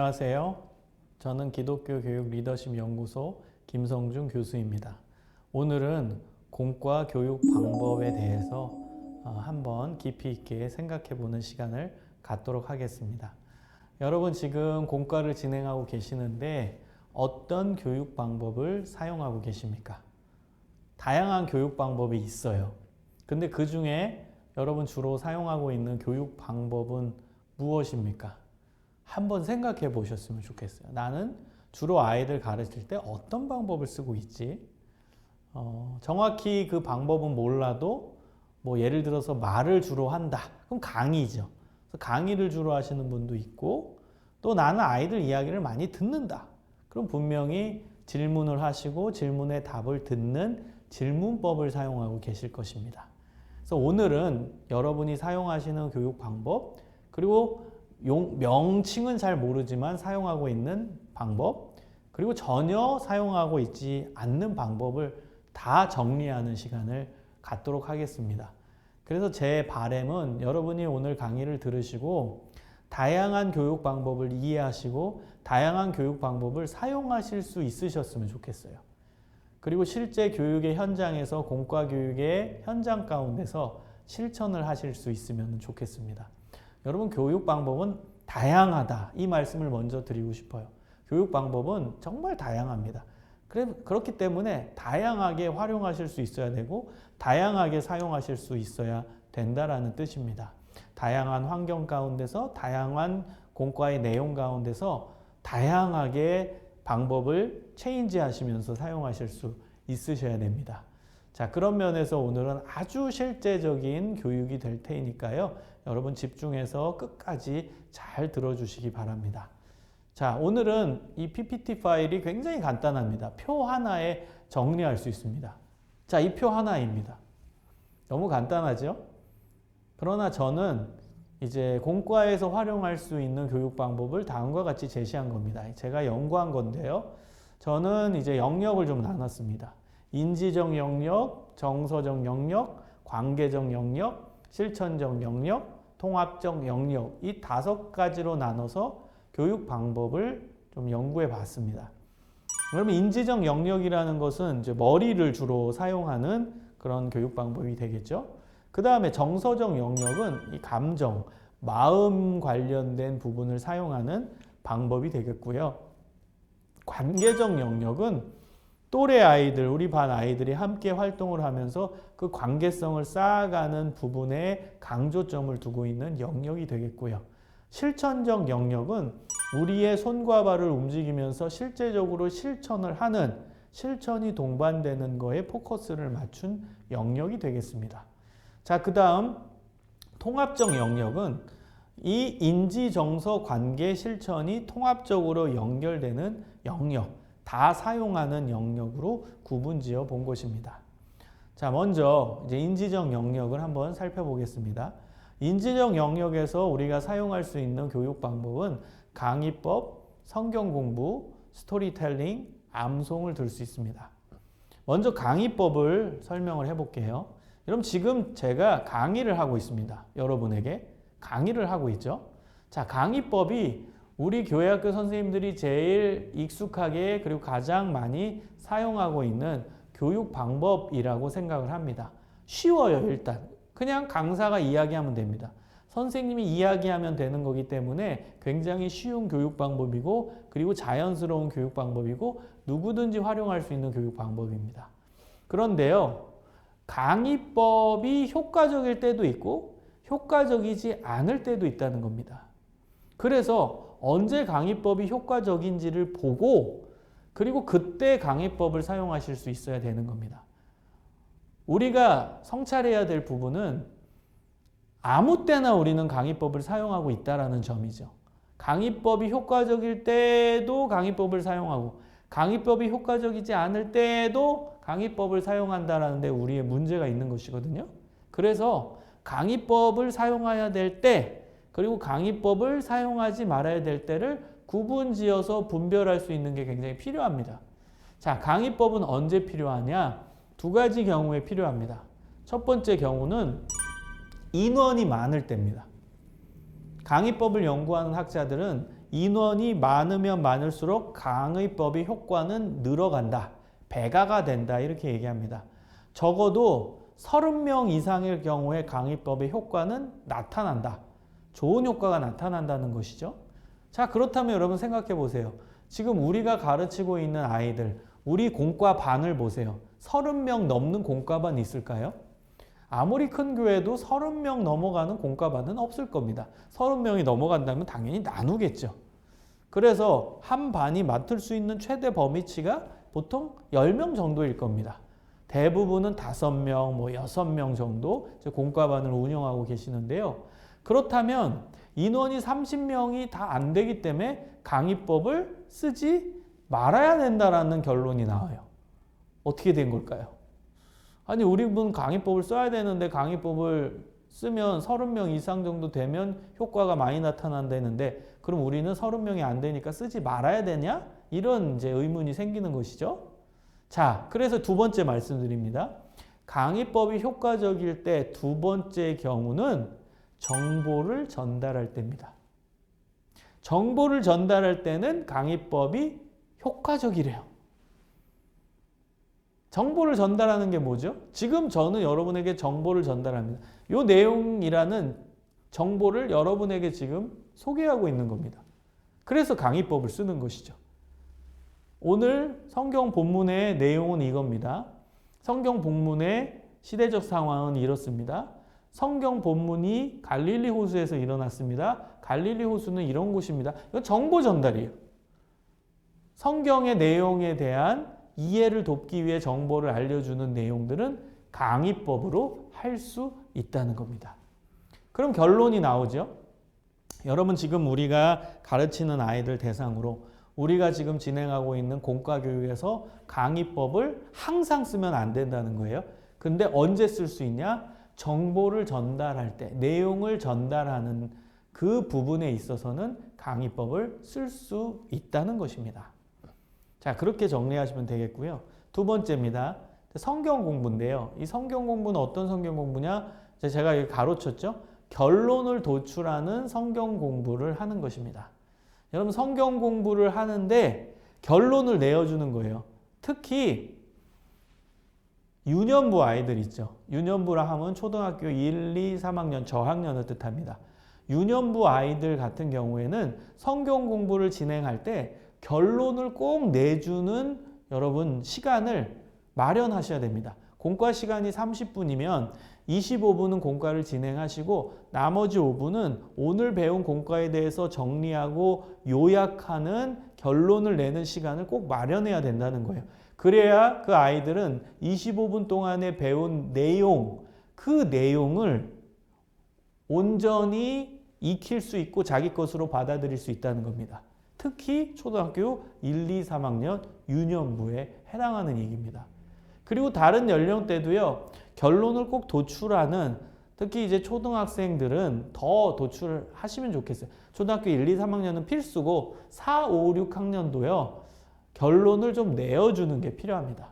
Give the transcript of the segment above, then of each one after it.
안녕하세요. 저는 기독교 교육 리더십 연구소 김성중 교수입니다. 오늘은 공과 교육 방법에 대해서 한번 깊이 있게 생각해 보는 시간을 갖도록 하겠습니다. 여러분 지금 공과를 진행하고 계시는데 어떤 교육 방법을 사용하고 계십니까? 다양한 교육 방법이 있어요. 근데 그 중에 여러분 주로 사용하고 있는 교육 방법은 무엇입니까? 한번 생각해 보셨으면 좋겠어요. 나는 주로 아이들 가르칠 때 어떤 방법을 쓰고 있지? 정확히 그 방법은 몰라도 뭐 예를 들어서 말을 주로 한다. 그럼 강의죠. 그래서 강의를 주로 하시는 분도 있고 또 나는 아이들 이야기를 많이 듣는다. 그럼 분명히 질문을 하시고 질문에 답을 듣는 질문법을 사용하고 계실 것입니다. 그래서 오늘은 여러분이 사용하시는 교육 방법 그리고 명칭은 잘 모르지만 사용하고 있는 방법 그리고 전혀 사용하고 있지 않는 방법을 다 정리하는 시간을 갖도록 하겠습니다. 그래서 제 바람은 여러분이 오늘 강의를 들으시고 다양한 교육 방법을 이해하시고 다양한 교육 방법을 사용하실 수 있으셨으면 좋겠어요. 그리고 실제 교육의 현장에서 공과 교육의 현장 가운데서 실천을 하실 수 있으면 좋겠습니다. 여러분 교육 방법은 다양하다 이 말씀을 먼저 드리고 싶어요. 교육 방법은 정말 다양합니다. 그렇기 때문에 다양하게 활용하실 수 있어야 되고 다양하게 사용하실 수 있어야 된다라는 뜻입니다. 다양한 환경 가운데서 다양한 공과의 내용 가운데서 다양하게 방법을 체인지 하시면서 사용하실 수 있으셔야 됩니다. 자, 그런 면에서 오늘은 아주 실제적인 교육이 될 테니까요. 여러분 집중해서 끝까지 잘 들어주시기 바랍니다. 자, 오늘은 이 PPT 파일이 굉장히 간단합니다. 표 하나에 정리할 수 있습니다. 자, 이 표 하나입니다. 너무 간단하죠? 그러나 저는 이제 공과에서 활용할 수 있는 교육 방법을 다음과 같이 제시한 겁니다. 제가 연구한 건데요. 저는 이제 영역을 좀 나눴습니다. 인지적 영역, 정서적 영역, 관계적 영역, 실천적 영역, 통합적 영역 이 5가지로 나눠서 교육 방법을 좀 연구해 봤습니다. 그러면 인지적 영역이라는 것은 이제 머리를 주로 사용하는 그런 교육 방법이 되겠죠. 그 다음에 정서적 영역은 이 감정, 마음 관련된 부분을 사용하는 방법이 되겠고요. 관계적 영역은 또래 아이들, 우리 반 아이들이 함께 활동을 하면서 그 관계성을 쌓아가는 부분에 강조점을 두고 있는 영역이 되겠고요. 실천적 영역은 우리의 손과 발을 움직이면서 실제적으로 실천을 하는 실천이 동반되는 거에 포커스를 맞춘 영역이 되겠습니다. 자, 그 다음 통합적 영역은 이 인지, 정서, 관계, 실천이 통합적으로 연결되는 영역, 다 사용하는 영역으로 구분지어 본 것입니다. 자, 먼저 이제 인지적 영역을 한번 살펴보겠습니다. 인지적 영역에서 우리가 사용할 수 있는 교육 방법은 강의법, 성경 공부, 스토리텔링, 암송을 들 수 있습니다. 먼저 강의법을 설명을 해볼게요. 여러분 지금 제가 강의를 하고 있습니다. 여러분에게 강의를 하고 있죠. 자, 강의법이 우리 교회학교 선생님들이 제일 익숙하게 그리고 가장 많이 사용하고 있는 교육 방법이라고 생각을 합니다. 쉬워요, 일단. 그냥 강사가 이야기하면 됩니다. 선생님이 이야기하면 되는 거기 때문에 굉장히 쉬운 교육 방법이고 그리고 자연스러운 교육 방법이고 누구든지 활용할 수 있는 교육 방법입니다. 그런데요, 강의법이 효과적일 때도 있고 효과적이지 않을 때도 있다는 겁니다. 그래서 언제 강의법이 효과적인지를 보고 그리고 그때 강의법을 사용하실 수 있어야 되는 겁니다. 우리가 성찰해야 될 부분은 아무 때나 우리는 강의법을 사용하고 있다는 점이죠. 강의법이 효과적일 때도 강의법을 사용하고 강의법이 효과적이지 않을 때도 강의법을 사용한다는 데 우리의 문제가 있는 것이거든요. 그래서 강의법을 사용해야 될 때 그리고 강의법을 사용하지 말아야 될 때를 구분지어서 분별할 수 있는 게 굉장히 필요합니다. 자, 강의법은 언제 필요하냐? 2가지 경우에 필요합니다. 첫 번째 경우는 인원이 많을 때입니다. 강의법을 연구하는 학자들은 인원이 많으면 많을수록 강의법의 효과는 늘어간다. 배가가 된다. 이렇게 얘기합니다. 적어도 30명 이상일 경우에 강의법의 효과는 나타난다. 좋은 효과가 나타난다는 것이죠. 자, 그렇다면 여러분 생각해 보세요. 지금 우리가 가르치고 있는 아이들, 우리 공과반을 보세요. 30명 넘는 공과반 있을까요? 아무리 큰 교회도 30명 넘어가는 공과반은 없을 겁니다. 30명이 넘어간다면 당연히 나누겠죠. 그래서 한 반이 맡을 수 있는 최대 범위치가 보통 10명 정도일 겁니다. 대부분은 5명, 6명 정도 공과반을 운영하고 계시는데요. 그렇다면 인원이 30명이 다 안 되기 때문에 강의법을 쓰지 말아야 된다라는 결론이 나와요. 어떻게 된 걸까요? 아니, 우리는 강의법을 써야 되는데 강의법을 쓰면 30명 이상 정도 되면 효과가 많이 나타난다는데 그럼 우리는 30명이 안 되니까 쓰지 말아야 되냐? 이런 이제 의문이 생기는 것이죠. 자, 그래서 두 번째 말씀드립니다. 강의법이 효과적일 때 두 번째 경우는 정보를 전달할 때입니다. 정보를 전달할 때는 강의법이 효과적이래요. 정보를 전달하는 게 뭐죠? 지금 저는 여러분에게 정보를 전달합니다. 이 내용이라는 정보를 여러분에게 지금 소개하고 있는 겁니다. 그래서 강의법을 쓰는 것이죠. 오늘 성경 본문의 내용은 이겁니다. 성경 본문의 시대적 상황은 이렇습니다. 성경 본문이 갈릴리 호수에서 일어났습니다. 갈릴리 호수는 이런 곳입니다. 이건 정보 전달이에요. 성경의 내용에 대한 이해를 돕기 위해 정보를 알려주는 내용들은 강의법으로 할 수 있다는 겁니다. 그럼 결론이 나오죠. 여러분 지금 우리가 가르치는 아이들 대상으로 우리가 지금 진행하고 있는 공과교육에서 강의법을 항상 쓰면 안 된다는 거예요. 근데 언제 쓸 수 있냐? 정보를 전달할 때, 내용을 전달하는 그 부분에 있어서는 강의법을 쓸 수 있다는 것입니다. 자, 그렇게 정리하시면 되겠고요. 두 번째입니다. 성경 공부인데요. 이 성경 공부는 어떤 성경 공부냐? 제가 여기 가로쳤죠? 결론을 도출하는 성경 공부를 하는 것입니다. 여러분 성경 공부를 하는데 결론을 내어주는 거예요. 특히 유년부 아이들 있죠. 유년부라 하면 초등학교 1, 2, 3학년 저학년을 뜻합니다. 유년부 아이들 같은 경우에는 성경 공부를 진행할 때 결론을 꼭 내주는 여러분 시간을 마련하셔야 됩니다. 공과 시간이 30분이면 25분은 공과를 진행하시고 나머지 5분은 오늘 배운 공과에 대해서 정리하고 요약하는 결론을 내는 시간을 꼭 마련해야 된다는 거예요. 그래야 그 아이들은 25분 동안에 배운 내용, 그 내용을 온전히 익힐 수 있고 자기 것으로 받아들일 수 있다는 겁니다. 특히 초등학교 1, 2, 3학년 유년부에 해당하는 얘기입니다. 그리고 다른 연령대도요. 결론을 꼭 도출하는 특히 이제 초등학생들은 더 도출하시면 좋겠어요. 초등학교 1, 2, 3학년은 필수고 4, 5, 6학년도요. 결론을 좀 내어주는 게 필요합니다.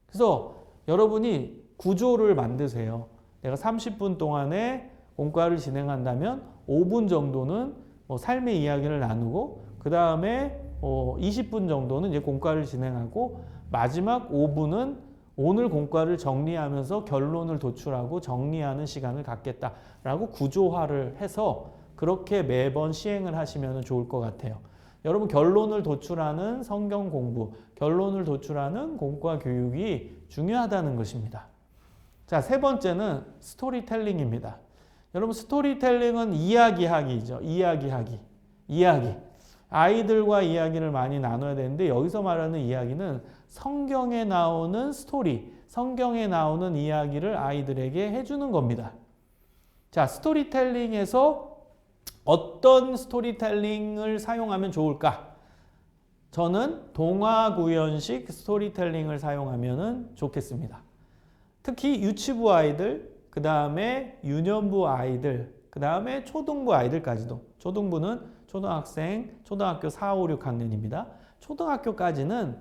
그래서 여러분이 구조를 만드세요. 내가 30분 동안에 공과를 진행한다면 5분 정도는 삶의 이야기를 나누고 그 다음에 20분 정도는 이제 공과를 진행하고 마지막 5분은 오늘 공과를 정리하면서 결론을 도출하고 정리하는 시간을 갖겠다라고 구조화를 해서 그렇게 매번 시행을 하시면 좋을 것 같아요. 여러분 결론을 도출하는 성경 공부, 결론을 도출하는 공과 교육이 중요하다는 것입니다. 자, 세 번째는 스토리텔링입니다. 여러분 스토리텔링은 이야기하기죠. 이야기. 아이들과 이야기를 많이 나눠야 되는데 여기서 말하는 이야기는 성경에 나오는 스토리, 성경에 나오는 이야기를 아이들에게 해주는 겁니다. 자, 스토리텔링에서 어떤 스토리텔링을 사용하면 좋을까? 저는 동화구연식 스토리텔링을 사용하면 좋겠습니다. 특히 유치부 아이들, 그 다음에 유년부 아이들, 그 다음에 초등부 아이들까지도. 초등부는 초등학생, 초등학교 4, 5, 6학년입니다. 초등학교까지는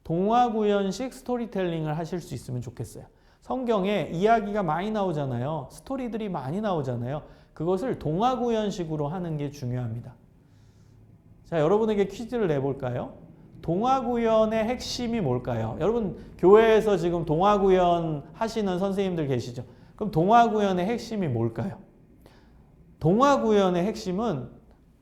동화구연식 스토리텔링을 하실 수 있으면 좋겠어요. 성경에 이야기가 많이 나오잖아요. 스토리들이 많이 나오잖아요. 그것을 동화구연식으로 하는 게 중요합니다. 자, 여러분에게 퀴즈를 내볼까요? 동화구연의 핵심이 뭘까요? 여러분 교회에서 지금 동화구연 하시는 선생님들 계시죠? 그럼 동화구연의 핵심이 뭘까요? 동화구연의 핵심은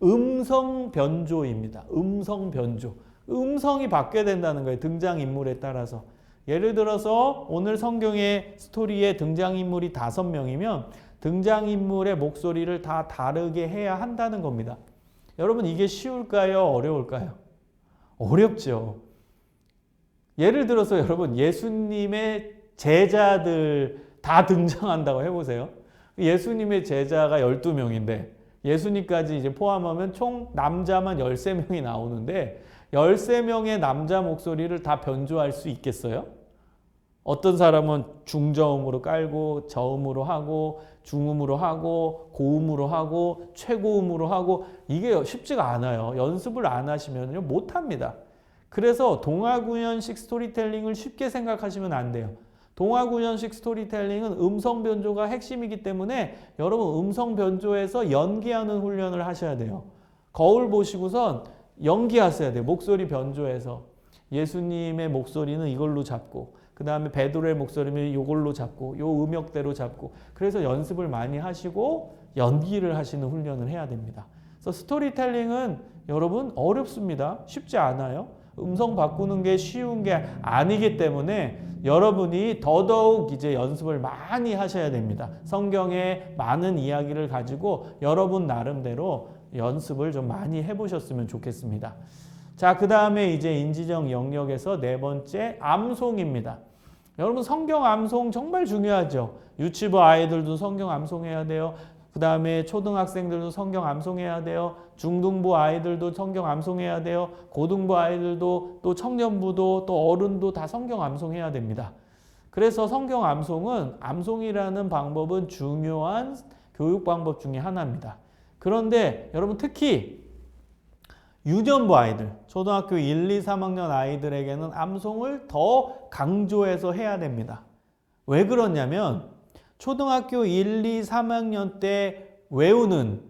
음성 변조입니다. 음성 변조. 음성이 바뀌어야 된다는 거예요. 등장인물에 따라서. 예를 들어서 오늘 성경의 스토리에 등장인물이 5명이면 등장인물의 목소리를 다 다르게 해야 한다는 겁니다. 여러분 이게 쉬울까요? 어려울까요? 어렵죠. 예를 들어서 여러분 예수님의 제자들 다 등장한다고 해보세요. 예수님의 제자가 12명인데 예수님까지 이제 포함하면 총 남자만 13명이 나오는데 13명의 남자 목소리를 다 변조할 수 있겠어요? 어떤 사람은 중저음으로 깔고 저음으로 하고 중음으로 하고 고음으로 하고 최고음으로 하고 이게 쉽지가 않아요. 연습을 안 하시면요 못합니다. 그래서 동화구연식 스토리텔링을 쉽게 생각하시면 안 돼요. 동화구연식 스토리텔링은 음성 변조가 핵심이기 때문에 여러분 음성 변조에서 연기하는 훈련을 하셔야 돼요. 거울 보시고선 연기하셔야 돼요. 목소리 변조해서 예수님의 목소리는 이걸로 잡고 그 다음에 베드로의 목소리는 이걸로 잡고 요 음역대로 잡고 그래서 연습을 많이 하시고 연기를 하시는 훈련을 해야 됩니다. 그래서 스토리텔링은 여러분 어렵습니다. 쉽지 않아요. 음성 바꾸는 게 쉬운 게 아니기 때문에 여러분이 더더욱 이제 연습을 많이 하셔야 됩니다. 성경의 많은 이야기를 가지고 여러분 나름대로 연습을 좀 많이 해보셨으면 좋겠습니다. 자, 그 다음에 이제 인지적 영역에서 4번째 암송입니다. 여러분 성경 암송 정말 중요하죠. 유치부 아이들도 성경 암송해야 돼요. 그 다음에 초등학생들도 성경 암송해야 돼요. 중등부 아이들도 성경 암송해야 돼요. 고등부 아이들도 또 청년부도 또 어른도 다 성경 암송해야 됩니다. 그래서 성경 암송은 암송이라는 방법은 중요한 교육 방법 중에 하나입니다. 그런데 여러분 특히 유년부 아이들, 초등학교 1, 2, 3학년 아이들에게는 암송을 더 강조해서 해야 됩니다. 왜 그러냐면 초등학교 1, 2, 3학년 때 외우는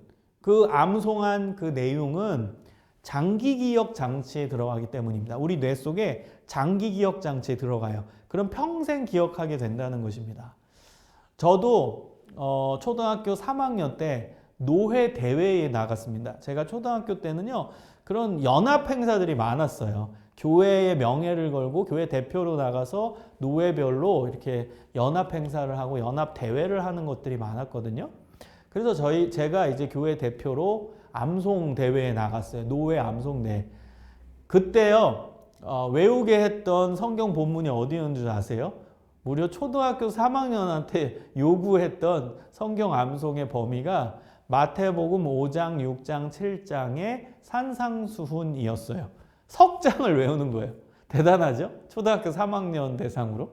그 암송한 그 내용은 장기기억 장치에 들어가기 때문입니다. 우리 뇌 속에 장기기억 장치에 들어가요. 그럼 평생 기억하게 된다는 것입니다. 저도 초등학교 3학년 때 노회 대회에 나갔습니다. 제가 초등학교 때는요. 그런 연합 행사들이 많았어요. 교회의 명예를 걸고 교회 대표로 나가서 노회별로 이렇게 연합 행사를 하고 연합 대회를 하는 것들이 많았거든요. 그래서 제가 이제 교회 대표로 암송 대회에 나갔어요. 노회 암송 대회. 그때요. 외우게 했던 성경 본문이 어디였는 줄 아세요? 무려 초등학교 3학년한테 요구했던 성경 암송의 범위가 마태복음 5장, 6장, 7장의 산상수훈이었어요. 석장을 외우는 거예요. 대단하죠? 초등학교 3학년 대상으로.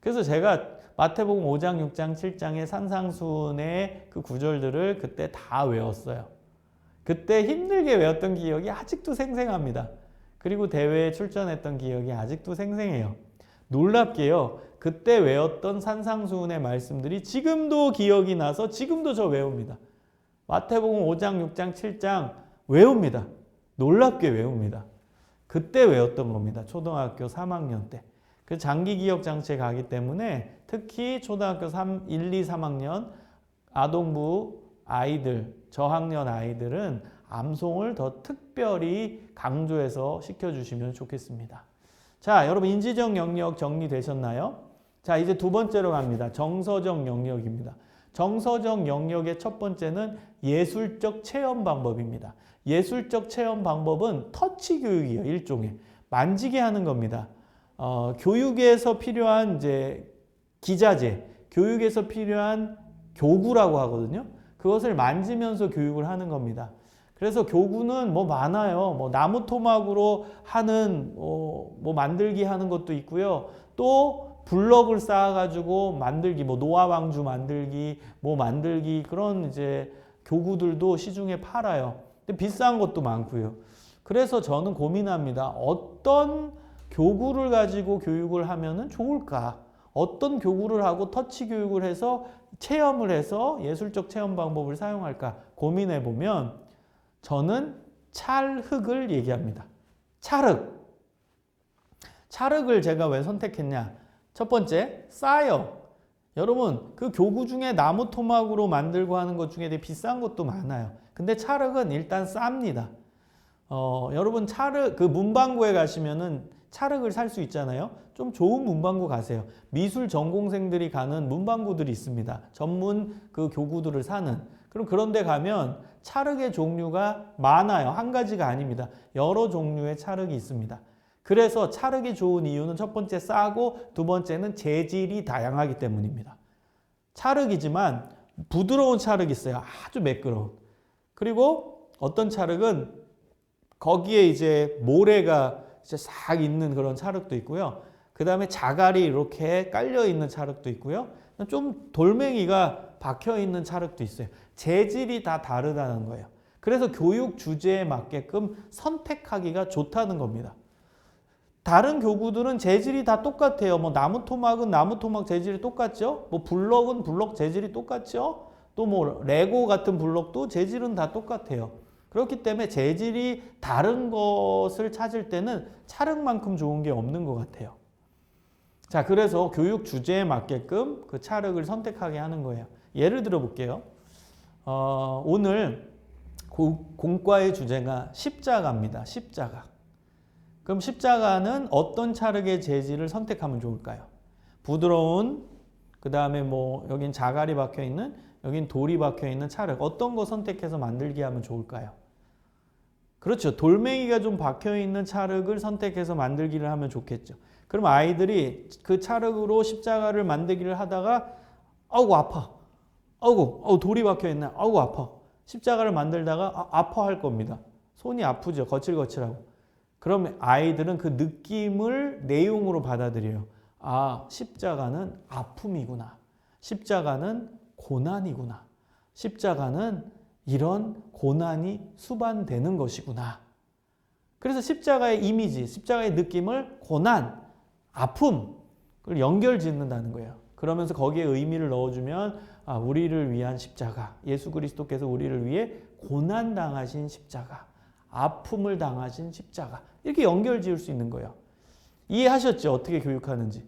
그래서 제가 마태복음 5장, 6장, 7장의 산상수훈의 그 구절들을 그때 다 외웠어요. 그때 힘들게 외웠던 기억이 아직도 생생합니다. 그리고 대회에 출전했던 기억이 아직도 생생해요. 놀랍게요. 그때 외웠던 산상수훈의 말씀들이 지금도 기억이 나서 지금도 저 외웁니다. 마태복음 5장, 6장, 7장 외웁니다. 놀랍게 외웁니다. 그때 외웠던 겁니다. 초등학교 3학년 때. 그 장기 기억 장치에 가기 때문에 특히 초등학교 1, 2, 3학년 아동부 아이들, 저학년 아이들은 암송을 더 특별히 강조해서 시켜주시면 좋겠습니다. 자, 여러분 인지적 영역 정리되셨나요? 자, 이제 두 번째로 갑니다. 정서적 영역입니다. 정서적 영역의 첫 번째는 예술적 체험 방법입니다. 예술적 체험 방법은 터치 교육이에요. 일종의 만지게 하는 겁니다. 교육에서 필요한 이제 기자재, 교육에서 필요한 교구라고 하거든요. 그것을 만지면서 교육을 하는 겁니다. 그래서 교구는 뭐 많아요. 뭐 나무 토막으로 하는 뭐 만들기 하는 것도 있고요. 또 블럭을 쌓아가지고 만들기, 뭐 노아왕주 만들기, 뭐 만들기 그런 이제 교구들도 시중에 팔아요. 근데 비싼 것도 많고요. 그래서 저는 고민합니다. 어떤 교구를 가지고 교육을 하면은 좋을까? 어떤 교구를 하고 터치 교육을 해서 체험을 해서 예술적 체험 방법을 사용할까 고민해 보면 저는 찰흙을 얘기합니다. 찰흙. 찰흙을 제가 왜 선택했냐? 첫 번째, 싸요. 여러분, 그 교구 중에 나무 토막으로 만들고 하는 것 중에 되게 비싼 것도 많아요. 근데 찰흙은 일단 쌉니다. 여러분 찰흙, 그 문방구에 가시면은 찰흙을 살 수 있잖아요. 좀 좋은 문방구 가세요. 미술 전공생들이 가는 문방구들이 있습니다. 전문 그 교구들을 사는. 그럼 그런 데 가면 찰흙의 종류가 많아요. 한 가지가 아닙니다. 여러 종류의 찰흙이 있습니다. 그래서 찰흙이 좋은 이유는 첫 번째 싸고 두 번째는 재질이 다양하기 때문입니다. 찰흙이지만 부드러운 찰흙이 있어요. 아주 매끄러운. 그리고 어떤 찰흙은 거기에 이제 모래가 이제 싹 있는 그런 찰흙도 있고요. 그 다음에 자갈이 이렇게 깔려 있는 찰흙도 있고요. 좀 돌멩이가 박혀 있는 찰흙도 있어요. 재질이 다 다르다는 거예요. 그래서 교육 주제에 맞게끔 선택하기가 좋다는 겁니다. 다른 교구들은 재질이 다 똑같아요. 뭐 나무 토막은 나무 토막 재질이 똑같죠. 뭐 블럭은 블럭 재질이 똑같죠. 또 뭐 레고 같은 블럭도 재질은 다 똑같아요. 그렇기 때문에 재질이 다른 것을 찾을 때는 찰흙만큼 좋은 게 없는 것 같아요. 자, 그래서 교육 주제에 맞게끔 그 찰흙을 선택하게 하는 거예요. 예를 들어 볼게요. 오늘 공과의 주제가 십자가입니다. 십자가. 그럼 십자가는 어떤 찰흙의 재질을 선택하면 좋을까요? 부드러운, 그 다음에 뭐 여긴 자갈이 박혀 있는, 여긴 돌이 박혀 있는 찰흙. 어떤 거 선택해서 만들게 하면 좋을까요? 그렇죠. 돌멩이가 좀 박혀 있는 찰흙을 선택해서 만들기를 하면 좋겠죠. 그럼 아이들이 그 찰흙으로 십자가를 만들기를 하다가 아우 아파. 아우 돌이 박혀 있네. 아우 아파. 십자가를 만들다가 아파할 겁니다. 손이 아프죠. 거칠거칠하고. 그럼 아이들은 그 느낌을 내용으로 받아들여요. 아, 십자가는 아픔이구나. 십자가는 고난이구나. 십자가는 이런 고난이 수반되는 것이구나. 그래서 십자가의 이미지, 십자가의 느낌을 고난, 아픔, 그걸 연결 짓는다는 거예요. 그러면서 거기에 의미를 넣어주면 우리를 위한 십자가, 예수 그리스도께서 우리를 위해 고난당하신 십자가, 아픔을 당하신 십자가, 이렇게 연결 지을 수 있는 거예요. 이해하셨죠? 어떻게 교육하는지.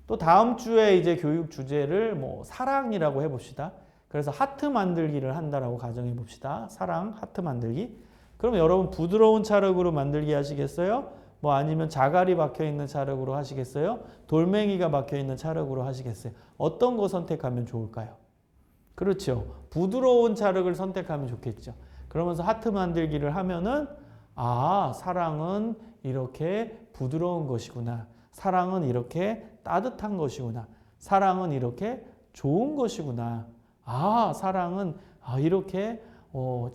또 다음 주에 이제 교육 주제를 뭐 사랑이라고 해봅시다. 그래서 하트 만들기를 한다라고 가정해 봅시다. 사랑, 하트 만들기. 그럼 여러분 부드러운 찰흙으로 만들기 하시겠어요? 뭐 아니면 자갈이 박혀 있는 찰흙으로 하시겠어요? 돌멩이가 박혀 있는 찰흙으로 하시겠어요? 어떤 거 선택하면 좋을까요? 그렇죠. 부드러운 찰흙을 선택하면 좋겠죠. 그러면서 하트 만들기를 하면은 사랑은 이렇게 부드러운 것이구나. 사랑은 이렇게 따뜻한 것이구나. 사랑은 이렇게 좋은 것이구나. 사랑은 이렇게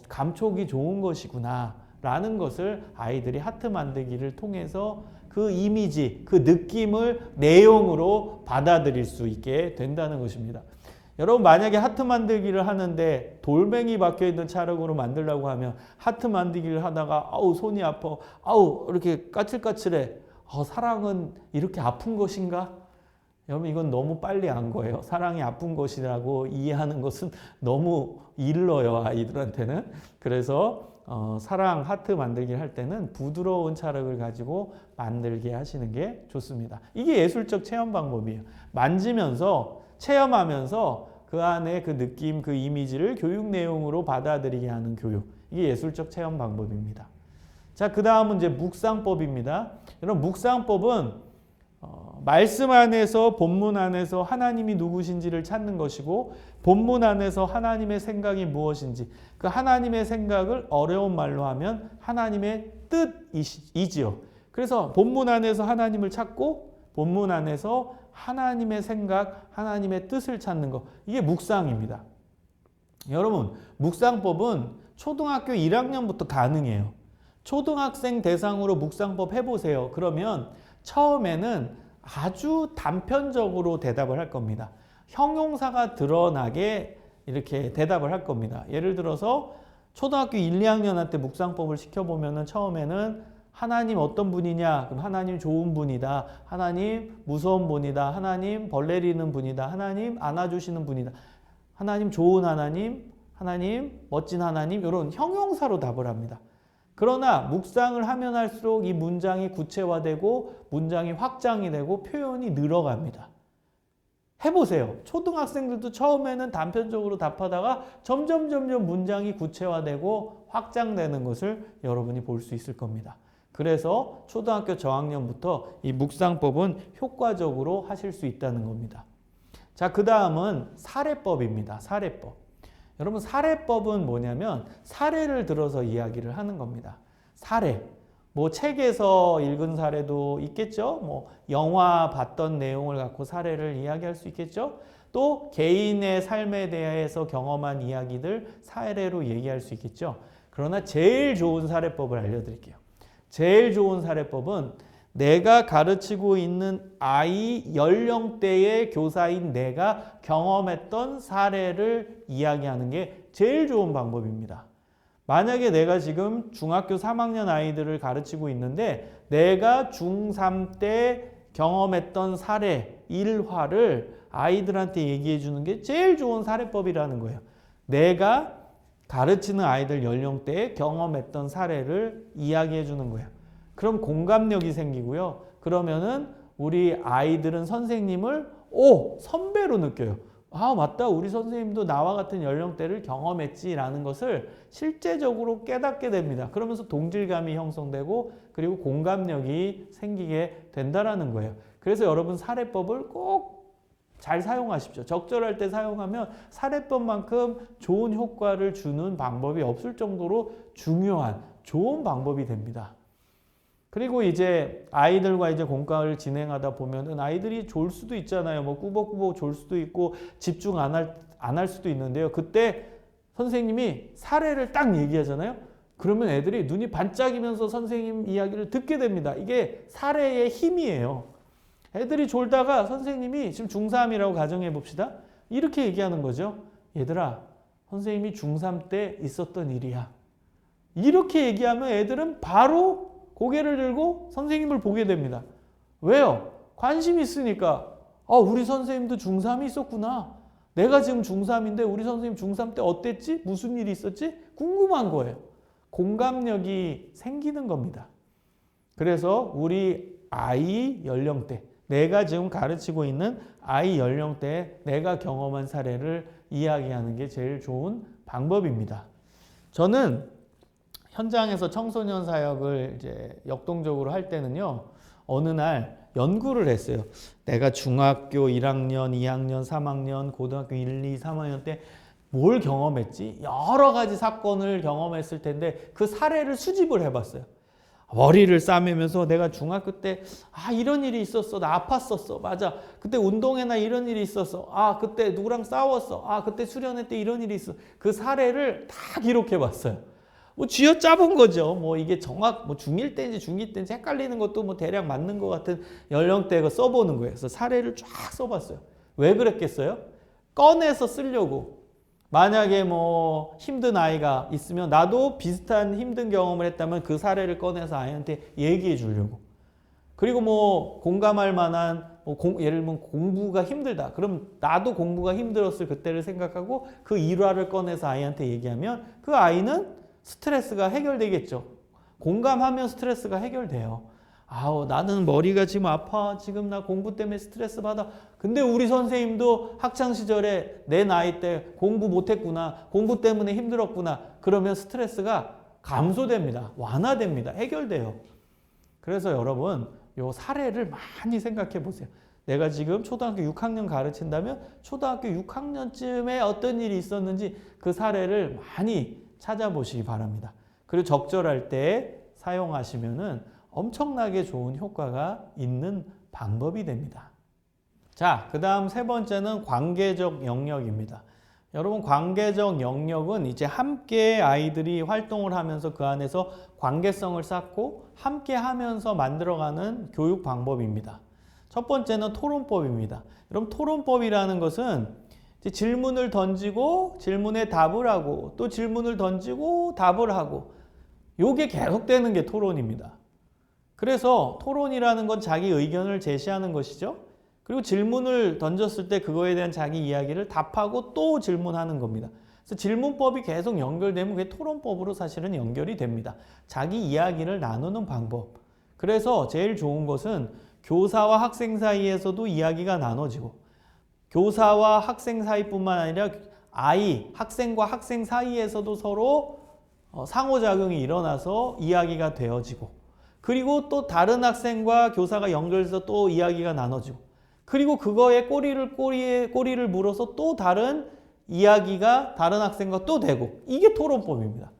감촉이 좋은 것이구나. 라는 것을 아이들이 하트 만들기를 통해서 그 이미지, 그 느낌을 내용으로 받아들일 수 있게 된다는 것입니다. 여러분 만약에 하트 만들기를 하는데 돌멩이 박혀있는 찰흙으로 만들려고 하면 하트 만들기를 하다가 손이 아파, 이렇게 까칠까칠해. 사랑은 이렇게 아픈 것인가? 여러분 이건 너무 빨리 안 거예요. 사랑이 아픈 것이라고 이해하는 것은 너무 일러요, 아이들한테는. 그래서 사랑 하트 만들기를 할 때는 부드러운 찰흙을 가지고 만들게 하시는 게 좋습니다. 이게 예술적 체험 방법이에요. 만지면서 체험하면서 그 안에 그 느낌, 그 이미지를 교육 내용으로 받아들이게 하는 교육. 이게 예술적 체험 방법입니다. 자, 그 다음은 이제 묵상법입니다. 여러분 묵상법은 말씀 안에서 본문 안에서 하나님이 누구신지를 찾는 것이고 본문 안에서 하나님의 생각이 무엇인지 그 하나님의 생각을 어려운 말로 하면 하나님의 뜻이지요. 그래서 본문 안에서 하나님을 찾고 본문 안에서 하나님의 생각, 하나님의 뜻을 찾는 것. 이게 묵상입니다. 여러분 묵상법은 초등학교 1학년부터 가능해요. 초등학생 대상으로 묵상법 해보세요. 그러면 처음에는 아주 단편적으로 대답을 할 겁니다. 형용사가 드러나게 이렇게 대답을 할 겁니다. 예를 들어서 초등학교 1, 2학년한테 묵상법을 시켜보면 처음에는 하나님 어떤 분이냐? 그럼 하나님 좋은 분이다. 하나님 무서운 분이다. 하나님 벌 내리는 분이다. 하나님 안아주시는 분이다. 하나님 좋은 하나님, 하나님 멋진 하나님 이런 형용사로 답을 합니다. 그러나 묵상을 하면 할수록 이 문장이 구체화되고 문장이 확장이 되고 표현이 늘어갑니다. 해보세요. 초등학생들도 처음에는 단편적으로 답하다가 점점 문장이 구체화되고 확장되는 것을 여러분이 볼 수 있을 겁니다. 그래서 초등학교 저학년부터 이 묵상법은 효과적으로 하실 수 있다는 겁니다. 자, 그 다음은 사례법입니다. 사례법. 여러분, 사례법은 뭐냐면 사례를 들어서 이야기를 하는 겁니다. 사례. 뭐 책에서 읽은 사례도 있겠죠. 뭐 영화 봤던 내용을 갖고 사례를 이야기할 수 있겠죠. 또 개인의 삶에 대해서 경험한 이야기들 사례로 얘기할 수 있겠죠. 그러나 제일 좋은 사례법을 알려드릴게요. 제일 좋은 사례법은 내가 가르치고 있는 아이 연령대의 교사인 내가 경험했던 사례를 이야기하는 게 제일 좋은 방법입니다. 만약에 내가 지금 중학교 3학년 아이들을 가르치고 있는데 내가 중3 때 경험했던 사례, 일화를 아이들한테 얘기해 주는 게 제일 좋은 사례법이라는 거예요. 내가 가르치는 아이들 연령대에 경험했던 사례를 이야기해 주는 거예요. 그럼 공감력이 생기고요. 그러면은 우리 아이들은 선생님을 선배로 느껴요. 아, 맞다. 우리 선생님도 나와 같은 연령대를 경험했지라는 것을 실제적으로 깨닫게 됩니다. 그러면서 동질감이 형성되고 그리고 공감력이 생기게 된다라는 거예요. 그래서 여러분 사례법을 꼭 잘 사용하십시오. 적절할 때 사용하면 사례법만큼 좋은 효과를 주는 방법이 없을 정도로 중요한 좋은 방법이 됩니다. 그리고 이제 아이들과 이제 공과를 진행하다 보면은 아이들이 졸 수도 있잖아요. 뭐 꾸벅꾸벅 졸 수도 있고 집중 안 할 수도 있는데요. 그때 선생님이 사례를 딱 얘기하잖아요. 그러면 애들이 눈이 반짝이면서 선생님 이야기를 듣게 됩니다. 이게 사례의 힘이에요. 애들이 졸다가 선생님이 지금 중3이라고 가정해 봅시다. 이렇게 얘기하는 거죠. 얘들아, 선생님이 중3 때 있었던 일이야. 이렇게 얘기하면 애들은 바로 고개를 들고 선생님을 보게 됩니다. 왜요? 관심이 있으니까. 우리 선생님도 중3이 있었구나. 내가 지금 중3인데 우리 선생님 중3 때 어땠지? 무슨 일이 있었지? 궁금한 거예요. 공감력이 생기는 겁니다. 그래서 우리 아이 연령대, 내가 지금 가르치고 있는 아이 연령대에 내가 경험한 사례를 이야기하는 게 제일 좋은 방법입니다. 저는 현장에서 청소년 사역을 이제 역동적으로 할 때는요, 어느 날 연구를 했어요. 내가 중학교 1학년, 2학년, 3학년, 고등학교 1, 2, 3학년 때 뭘 경험했지? 여러 가지 사건을 경험했을 텐데 그 사례를 수집을 해봤어요. 머리를 싸매면서 내가 중학교 때 이런 일이 있었어. 나 아팠었어. 맞아. 그때 운동회 나 이런 일이 있었어. 그때 누구랑 싸웠어. 그때 수련회 때 이런 일이 있어. 그 사례를 다 기록해봤어요. 뭐 쥐어짜본 거죠. 뭐 이게 뭐 중1 때인지 중2 때인지 헷갈리는 것도 뭐 대략 맞는 것 같은 연령대가 써보는 거예요. 그래서 사례를 쫙 써봤어요. 왜 그랬겠어요? 꺼내서 쓰려고. 만약에 뭐 힘든 아이가 있으면 나도 비슷한 힘든 경험을 했다면 그 사례를 꺼내서 아이한테 얘기해 주려고. 그리고 뭐 공감할 만한 예를 들면 공부가 힘들다. 그럼 나도 공부가 힘들었을 그때를 생각하고 그 일화를 꺼내서 아이한테 얘기하면 그 아이는 스트레스가 해결되겠죠. 공감하면 스트레스가 해결돼요. 나는 머리가 지금 아파. 지금 나 공부 때문에 스트레스 받아. 근데 우리 선생님도 학창시절에 내 나이 때 공부 못했구나. 공부 때문에 힘들었구나. 그러면 스트레스가 감소됩니다. 완화됩니다. 해결돼요. 그래서 여러분, 요 사례를 많이 생각해 보세요. 내가 지금 초등학교 6학년 가르친다면 초등학교 6학년쯤에 어떤 일이 있었는지 그 사례를 많이 찾아보시기 바랍니다. 그리고 적절할 때 사용하시면은 엄청나게 좋은 효과가 있는 방법이 됩니다. 자, 그 다음 세 번째는 관계적 영역입니다. 여러분, 관계적 영역은 이제 함께 아이들이 활동을 하면서 그 안에서 관계성을 쌓고 함께 하면서 만들어가는 교육 방법입니다. 첫 번째는 토론법입니다. 여러분, 토론법이라는 것은 질문을 던지고 질문에 답을 하고 또 질문을 던지고 답을 하고 이게 계속되는 게 토론입니다. 그래서 토론이라는 건 자기 의견을 제시하는 것이죠. 그리고 질문을 던졌을 때 그거에 대한 자기 이야기를 답하고 또 질문하는 겁니다. 그래서 질문법이 계속 연결되면 그게 토론법으로 사실은 연결이 됩니다. 자기 이야기를 나누는 방법. 그래서 제일 좋은 것은 교사와 학생 사이에서도 이야기가 나눠지고 교사와 학생 사이뿐만 아니라 학생과 학생 사이에서도 서로 상호작용이 일어나서 이야기가 되어지고 그리고 또 다른 학생과 교사가 연결해서 또 이야기가 나눠지고 그리고 그거에 꼬리를 물어서 또 다른 이야기가 다른 학생과 또 되고 이게 토론법입니다.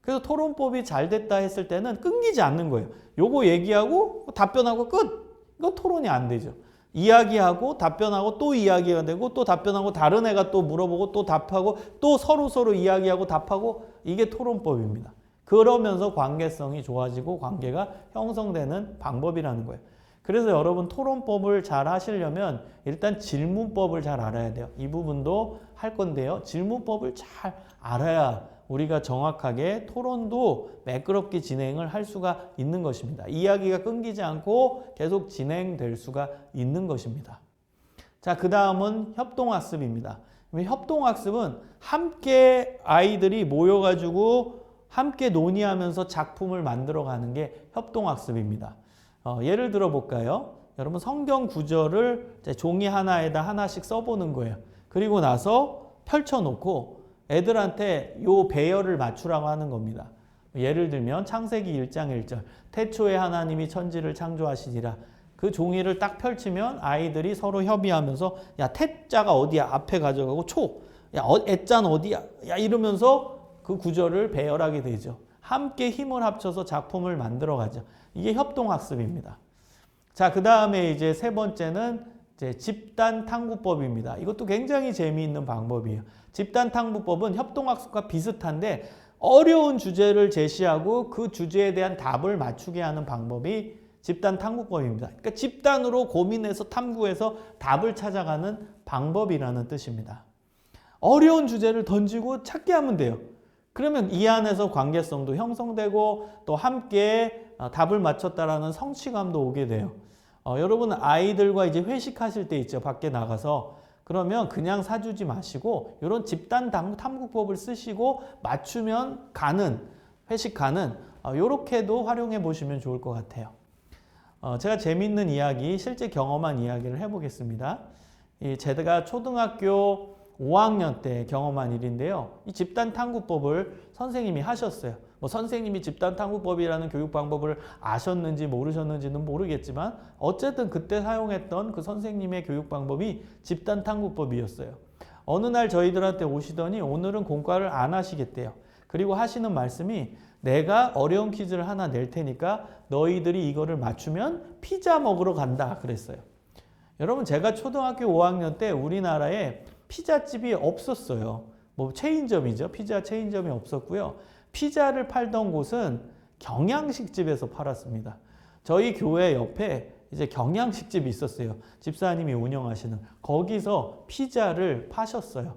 그래서 토론법이 잘 됐다 했을 때는 끊기지 않는 거예요. 요거 얘기하고 답변하고 끝. 이거 토론이 안 되죠. 이야기하고 답변하고 또 이야기가 되고 또 답변하고 다른 애가 또 물어보고 또 답하고 또 서로 이야기하고 답하고 이게 토론법입니다. 그러면서 관계성이 좋아지고 관계가 형성되는 방법이라는 거예요. 그래서 여러분 토론법을 잘 하시려면 일단 질문법을 잘 알아야 돼요. 이 부분도 할 건데요. 질문법을 잘 알아야 우리가 정확하게 토론도 매끄럽게 진행을 할 수가 있는 것입니다. 이야기가 끊기지 않고 계속 진행될 수가 있는 것입니다. 자, 그 다음은 협동학습입니다. 협동학습은 함께 아이들이 모여가지고 함께 논의하면서 작품을 만들어가는 게 협동학습입니다. 예를 들어 볼까요? 여러분 성경 구절을 종이 하나에다 하나씩 써보는 거예요. 그리고 나서 펼쳐놓고 애들한테 요 배열을 맞추라고 하는 겁니다. 예를 들면 창세기 1장 1절 태초에 하나님이 천지를 창조하시니라. 그 종이를 딱 펼치면 아이들이 서로 협의하면서 야 태자가 어디야? 앞에 가져가고 초. 야 애자는 어디야? 야 이러면서 그 구절을 배열하게 되죠. 함께 힘을 합쳐서 작품을 만들어가죠. 이게 협동학습입니다. 자, 그 다음에 이제 세 번째는 이제 집단탐구법입니다. 이것도 굉장히 재미있는 방법이에요. 집단탐구법은 협동학습과 비슷한데 어려운 주제를 제시하고 그 주제에 대한 답을 맞추게 하는 방법이 집단탐구법입니다. 그러니까 집단으로 고민해서 탐구해서 답을 찾아가는 방법이라는 뜻입니다. 어려운 주제를 던지고 찾게 하면 돼요. 그러면 이 안에서 관계성도 형성되고 또 함께 답을 맞췄다라는 성취감도 오게 돼요. 여러분 아이들과 이제 회식하실 때 있죠. 밖에 나가서. 그러면 그냥 사주지 마시고 이런 집단 탐구법을 쓰시고 맞추면 가는, 회식 가는 이렇게도 활용해 보시면 좋을 것 같아요. 제가 재밌는 이야기, 실제 경험한 이야기를 해보겠습니다. 제가 초등학교 5학년 때 경험한 일인데요. 이 집단 탐구법을 선생님이 하셨어요. 뭐 선생님이 집단 탐구법이라는 교육 방법을 아셨는지 모르셨는지는 모르겠지만 어쨌든 그때 사용했던 그 선생님의 교육 방법이 집단 탐구법이었어요. 어느 날 저희들한테 오시더니 오늘은 공과를 안 하시겠대요. 그리고 하시는 말씀이 내가 어려운 퀴즈를 하나 낼 테니까 너희들이 이거를 맞추면 피자 먹으러 간다 그랬어요. 여러분 제가 초등학교 5학년 때 우리나라에 피자집이 없었어요. 뭐 체인점이죠. 피자 체인점이 없었고요. 피자를 팔던 곳은 경양식집에서 팔았습니다. 저희 교회 옆에 이제 경양식집이 있었어요. 집사님이 운영하시는. 거기서 피자를 파셨어요.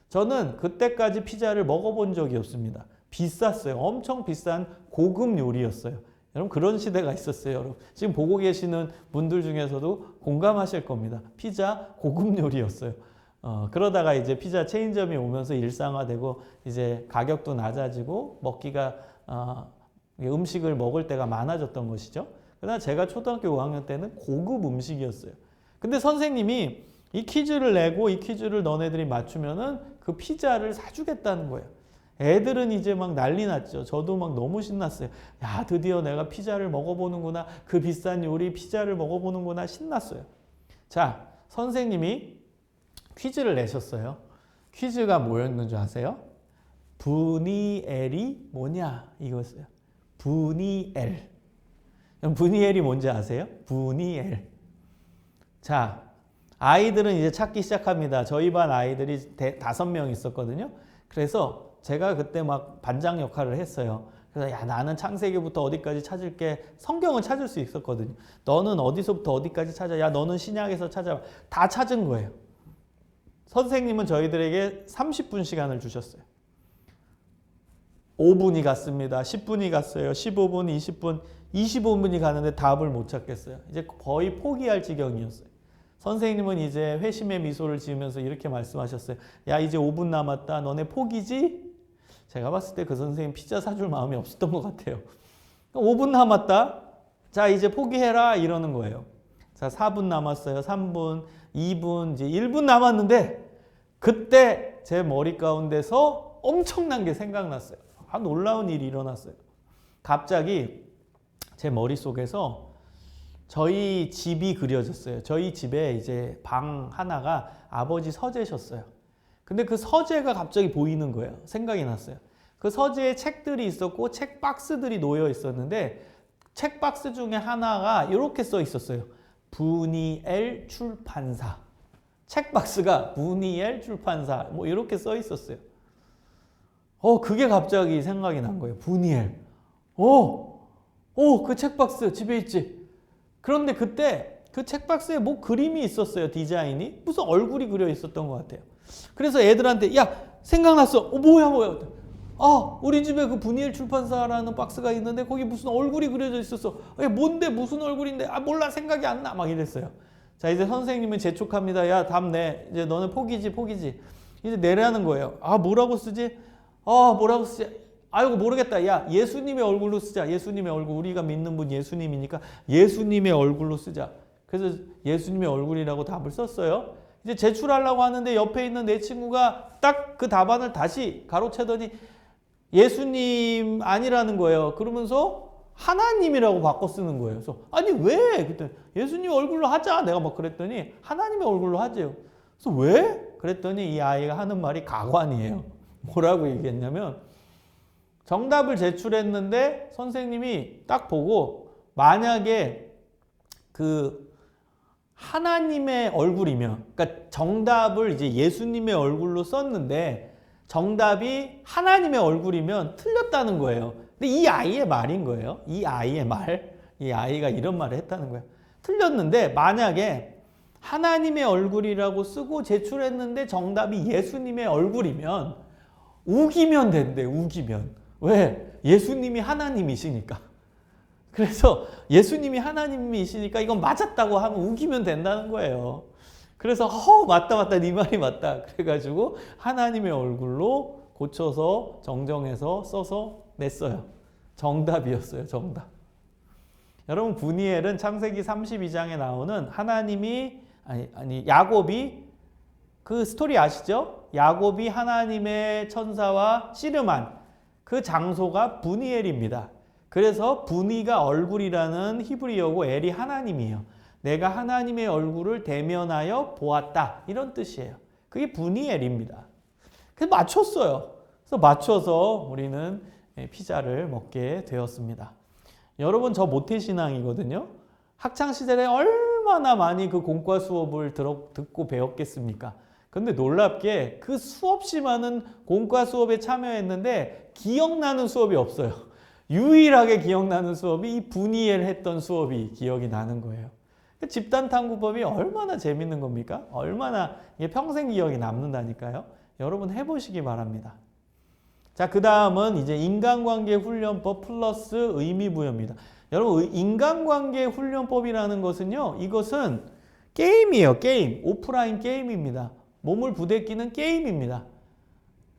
저는 그때까지 피자를 먹어본 적이 없습니다. 비쌌어요. 엄청 비싼 고급 요리였어요. 여러분 그런 시대가 있었어요. 여러분 지금 보고 계시는 분들 중에서도 공감하실 겁니다. 피자 고급 요리였어요. 그러다가 이제 피자 체인점이 오면서 일상화되고 이제 가격도 낮아지고 먹기가 음식을 먹을 때가 많아졌던 것이죠. 그러나 제가 초등학교 5학년 때는 고급 음식이었어요. 근데 선생님이 이 퀴즈를 내고 이 퀴즈를 너네들이 맞추면은 그 피자를 사주겠다는 거예요. 애들은 이제 막 난리 났죠. 저도 막 너무 신났어요. 야, 드디어 내가 피자를 먹어보는구나. 그 비싼 요리 피자를 먹어보는구나. 신났어요. 자, 선생님이 퀴즈를 내셨어요. 퀴즈가 뭐였는 줄 아세요? 분이엘이 뭐냐 이거였어요. 분이엘. 분이엘이 뭔지 아세요? 분이엘. 자, 아이들은 이제 찾기 시작합니다. 저희 반 아이들이 5명 있었거든요. 그래서 제가 그때 막 반장 역할을 했어요. 그래서 야 나는 창세기부터 어디까지 찾을게. 성경은 찾을 수 있었거든요. 너는 어디서부터 어디까지 찾아. 야 너는 신약에서 찾아. 다 찾은 거예요. 선생님은 저희들에게 30분 시간을 주셨어요. 5분이 갔습니다. 10분이 갔어요. 15분, 20분, 25분이 가는데 답을 못 찾겠어요. 이제 거의 포기할 지경이었어요. 선생님은 이제 회심의 미소를 지으면서 이렇게 말씀하셨어요. 야, 이제 5분 남았다. 너네 포기지? 제가 봤을 때 그 선생님 피자 사줄 마음이 없었던 것 같아요. 5분 남았다. 자, 이제 포기해라. 이러는 거예요. 자, 4분 남았어요. 3분, 2분, 이제 1분 남았는데 그때 제 머리 가운데서 엄청난 게 생각났어요. 놀라운 일이 일어났어요. 갑자기 제 머릿속에서 저희 집이 그려졌어요. 저희 집에 이제 방 하나가 아버지 서재셨어요. 근데 그 서재가 갑자기 보이는 거예요. 생각이 났어요. 그 서재에 책들이 있었고 책 박스들이 놓여 있었는데 책 박스 중에 하나가 이렇게 써 있었어요. 부니엘 출판사. 책 박스가 부니엘 출판사 뭐 이렇게 써 있었어요. 그게 갑자기 생각이 난 거예요. 부니엘. 그 책 박스 집에 있지. 그런데 그때 그 책 박스에 뭐 그림이 있었어요. 디자인이. 무슨 얼굴이 그려 있었던 것 같아요. 그래서 애들한테 야, 생각났어. 뭐야. 우리 집에 그 부니엘 출판사라는 박스가 있는데 거기 무슨 얼굴이 그려져 있었어. 뭔데 무슨 얼굴인데? 몰라, 생각이 안 나. 막 이랬어요. 자, 이제 선생님은 재촉합니다. 야, 답 내. 이제 너는 포기지. 이제 내라는 거예요. 뭐라고 쓰지? 아이고 모르겠다. 야, 예수님의 얼굴로 쓰자. 예수님의 얼굴. 우리가 믿는 분 예수님이니까 예수님의 얼굴로 쓰자. 그래서 예수님의 얼굴이라고 답을 썼어요. 이제 제출하려고 하는데 옆에 있는 내 친구가 딱 그 답안을 다시 가로채더니 예수님 아니라는 거예요. 그러면서 하나님이라고 바꿔 쓰는 거예요. 그래서 아니 왜? 그랬더니 예수님 얼굴로 하자. 내가 막 그랬더니 하나님의 얼굴로 하재요. 그래서 왜? 그랬더니 이 아이가 하는 말이 가관이에요. 뭐라고 얘기했냐면 정답을 제출했는데 선생님이 딱 보고 만약에 그 하나님의 얼굴이면, 그러니까 정답을 이제 예수님의 얼굴로 썼는데 정답이 하나님의 얼굴이면 틀렸다는 거예요. 근데 이 아이의 말인 거예요. 이 아이의 말. 이 아이가 이런 말을 했다는 거예요. 틀렸는데 만약에 하나님의 얼굴이라고 쓰고 제출했는데 정답이 예수님의 얼굴이면 우기면 된대. 우기면. 왜? 예수님이 하나님이시니까. 그래서 예수님이 하나님이시니까 이건 맞았다고 하면 우기면 된다는 거예요. 그래서 맞다 네 말이 맞다. 그래가지고 하나님의 얼굴로 고쳐서 정정해서 써서 냈어요. 정답이었어요. 정답. 여러분, 부니엘은 창세기 32장에 나오는 하나님이 야곱이 그 스토리 아시죠? 야곱이 하나님의 천사와 씨름한 그 장소가 부니엘입니다. 그래서 부니가 얼굴이라는 히브리어고 엘이 하나님이에요. 내가 하나님의 얼굴을 대면하여 보았다. 이런 뜻이에요. 그게 부니엘입니다. 그래서 맞췄어요. 그래서 맞춰서 우리는 피자를 먹게 되었습니다. 여러분, 저 모태신앙이거든요. 학창시절에 얼마나 많이 그 공과 수업을 듣고 배웠겠습니까? 근데 놀랍게 그 수없이 많은 공과 수업에 참여했는데 기억나는 수업이 없어요. 유일하게 기억나는 수업이 이 부니엘 했던 수업이 기억이 나는 거예요. 집단탐구법이 얼마나 재밌는 겁니까? 얼마나 이게 평생 기억이 남는다니까요. 여러분 해보시기 바랍니다. 자, 그 다음은 이제 인간관계 훈련법 플러스 의미부여입니다. 여러분, 인간관계 훈련법이라는 것은요, 이것은 게임이에요. 게임. 오프라인 게임입니다. 몸을 부대끼는 게임입니다.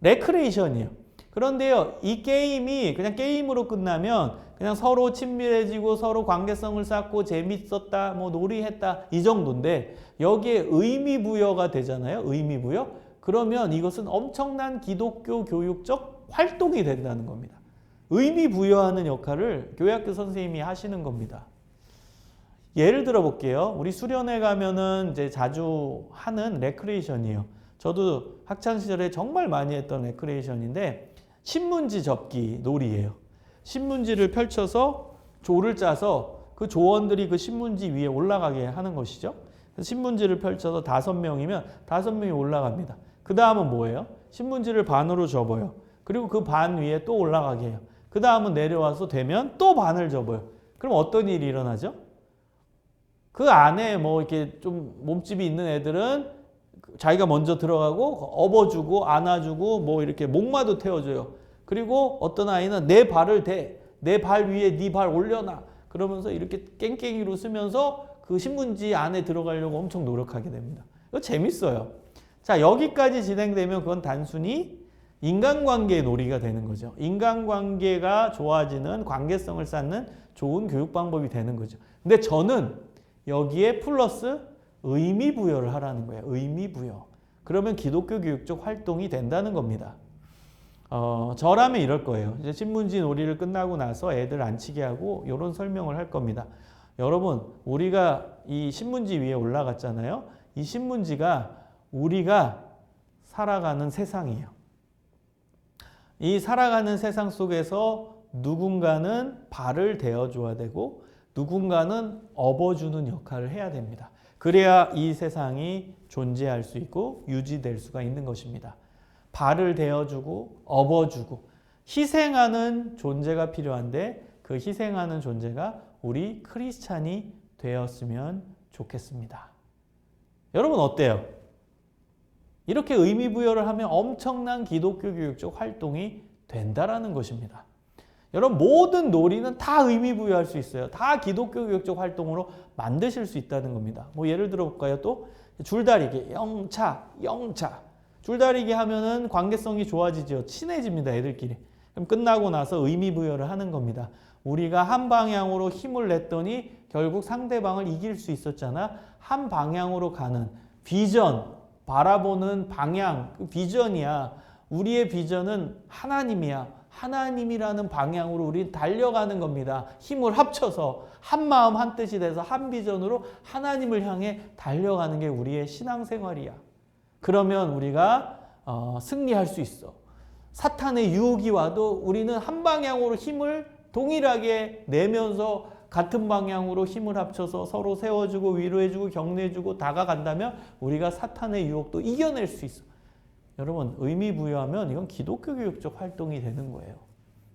레크레이션이에요. 그런데요, 이 게임이 그냥 게임으로 끝나면 그냥 서로 친밀해지고 서로 관계성을 쌓고 재밌었다, 뭐 놀이했다 이 정도인데 여기에 의미부여가 되잖아요. 의미부여. 그러면 이것은 엄청난 기독교 교육적 활동이 된다는 겁니다. 의미부여하는 역할을 교회학교 선생님이 하시는 겁니다. 예를 들어 볼게요. 우리 수련회 가면은 이제 자주 하는 레크레이션이에요. 저도 학창시절에 정말 많이 했던 레크레이션인데 신문지 접기 놀이예요. 신문지를 펼쳐서 조를 짜서 그 조원들이 그 신문지 위에 올라가게 하는 것이죠. 신문지를 펼쳐서 5명이면 5명이 올라갑니다. 그 다음은 뭐예요? 신문지를 반으로 접어요. 그리고 그 반 위에 또 올라가게 해요. 그 다음은 내려와서 되면 또 반을 접어요. 그럼 어떤 일이 일어나죠? 그 안에 뭐 이렇게 좀 몸집이 있는 애들은 자기가 먼저 들어가고 업어주고 안아주고 뭐 이렇게 목마도 태워줘요. 그리고 어떤 아이는 내 발을 대, 내 발 위에 네 발 올려놔. 그러면서 이렇게 깽깽이로 쓰면서 그 신문지 안에 들어가려고 엄청 노력하게 됩니다. 이거 재밌어요. 자, 여기까지 진행되면 그건 단순히 인간관계의 놀이가 되는 거죠. 인간관계가 좋아지는 관계성을 쌓는 좋은 교육 방법이 되는 거죠. 근데 저는 여기에 플러스 의미 부여를 하라는 거예요. 의미 부여. 그러면 기독교 교육적 활동이 된다는 겁니다. 저라면 이럴 거예요. 이제 신문지 놀이를 끝나고 나서 애들 앉히게 하고 이런 설명을 할 겁니다. 여러분, 우리가 이 신문지 위에 올라갔잖아요. 이 신문지가 우리가 살아가는 세상이에요. 이 살아가는 세상 속에서 누군가는 발을 대어줘야 되고 누군가는 업어주는 역할을 해야 됩니다. 그래야 이 세상이 존재할 수 있고 유지될 수가 있는 것입니다. 발을 대어주고 업어주고 희생하는 존재가 필요한데 그 희생하는 존재가 우리 크리스찬이 되었으면 좋겠습니다. 여러분 어때요? 이렇게 의미 부여를 하면 엄청난 기독교 교육적 활동이 된다라는 것입니다. 여러분 모든 놀이는 다 의미 부여할 수 있어요. 다 기독교 교육적 활동으로 만드실 수 있다는 겁니다. 뭐 예를 들어 볼까요? 또 줄다리기, 영차. 줄다리기 하면은 관계성이 좋아지죠. 친해집니다, 애들끼리. 그럼 끝나고 나서 의미 부여를 하는 겁니다. 우리가 한 방향으로 힘을 냈더니 결국 상대방을 이길 수 있었잖아. 한 방향으로 가는 비전, 바라보는 방향, 그 비전이야. 우리의 비전은 하나님이야. 하나님이라는 방향으로 우리 달려가는 겁니다. 힘을 합쳐서 한 마음 한 뜻이 돼서 한 비전으로 하나님을 향해 달려가는 게 우리의 신앙생활이야. 그러면 우리가 승리할 수 있어. 사탄의 유혹이 와도 우리는 한 방향으로 힘을 동일하게 내면서 같은 방향으로 힘을 합쳐서 서로 세워주고 위로해주고 격려해주고 다가간다면 우리가 사탄의 유혹도 이겨낼 수 있어. 여러분 의미 부여하면 이건 기독교 교육적 활동이 되는 거예요.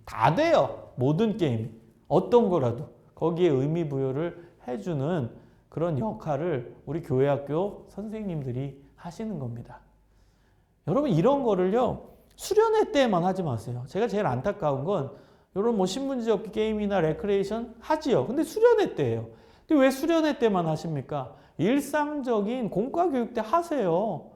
다 돼요. 모든 게임이. 어떤 거라도 거기에 의미 부여를 해주는 그런 역할을 우리 교회학교 선생님들이 하시는 겁니다. 여러분 이런 거를요. 수련회 때만 하지 마세요. 제가 제일 안타까운 건 이런 뭐 신문지 접기 게임이나 레크레이션 하지요. 근데 수련회 때예요. 근데 왜 수련회 때만 하십니까? 일상적인 공과 교육 때 하세요.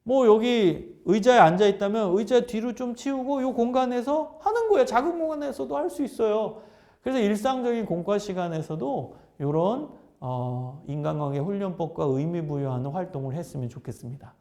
뭐 여기 의자에 앉아 있다면 의자 뒤로 좀 치우고 이 공간에서 하는 거예요. 작은 공간에서도 할 수 있어요. 그래서 일상적인 공과 시간에서도 이런 인간관계 훈련법과 의미 부여하는 활동을 했으면 좋겠습니다.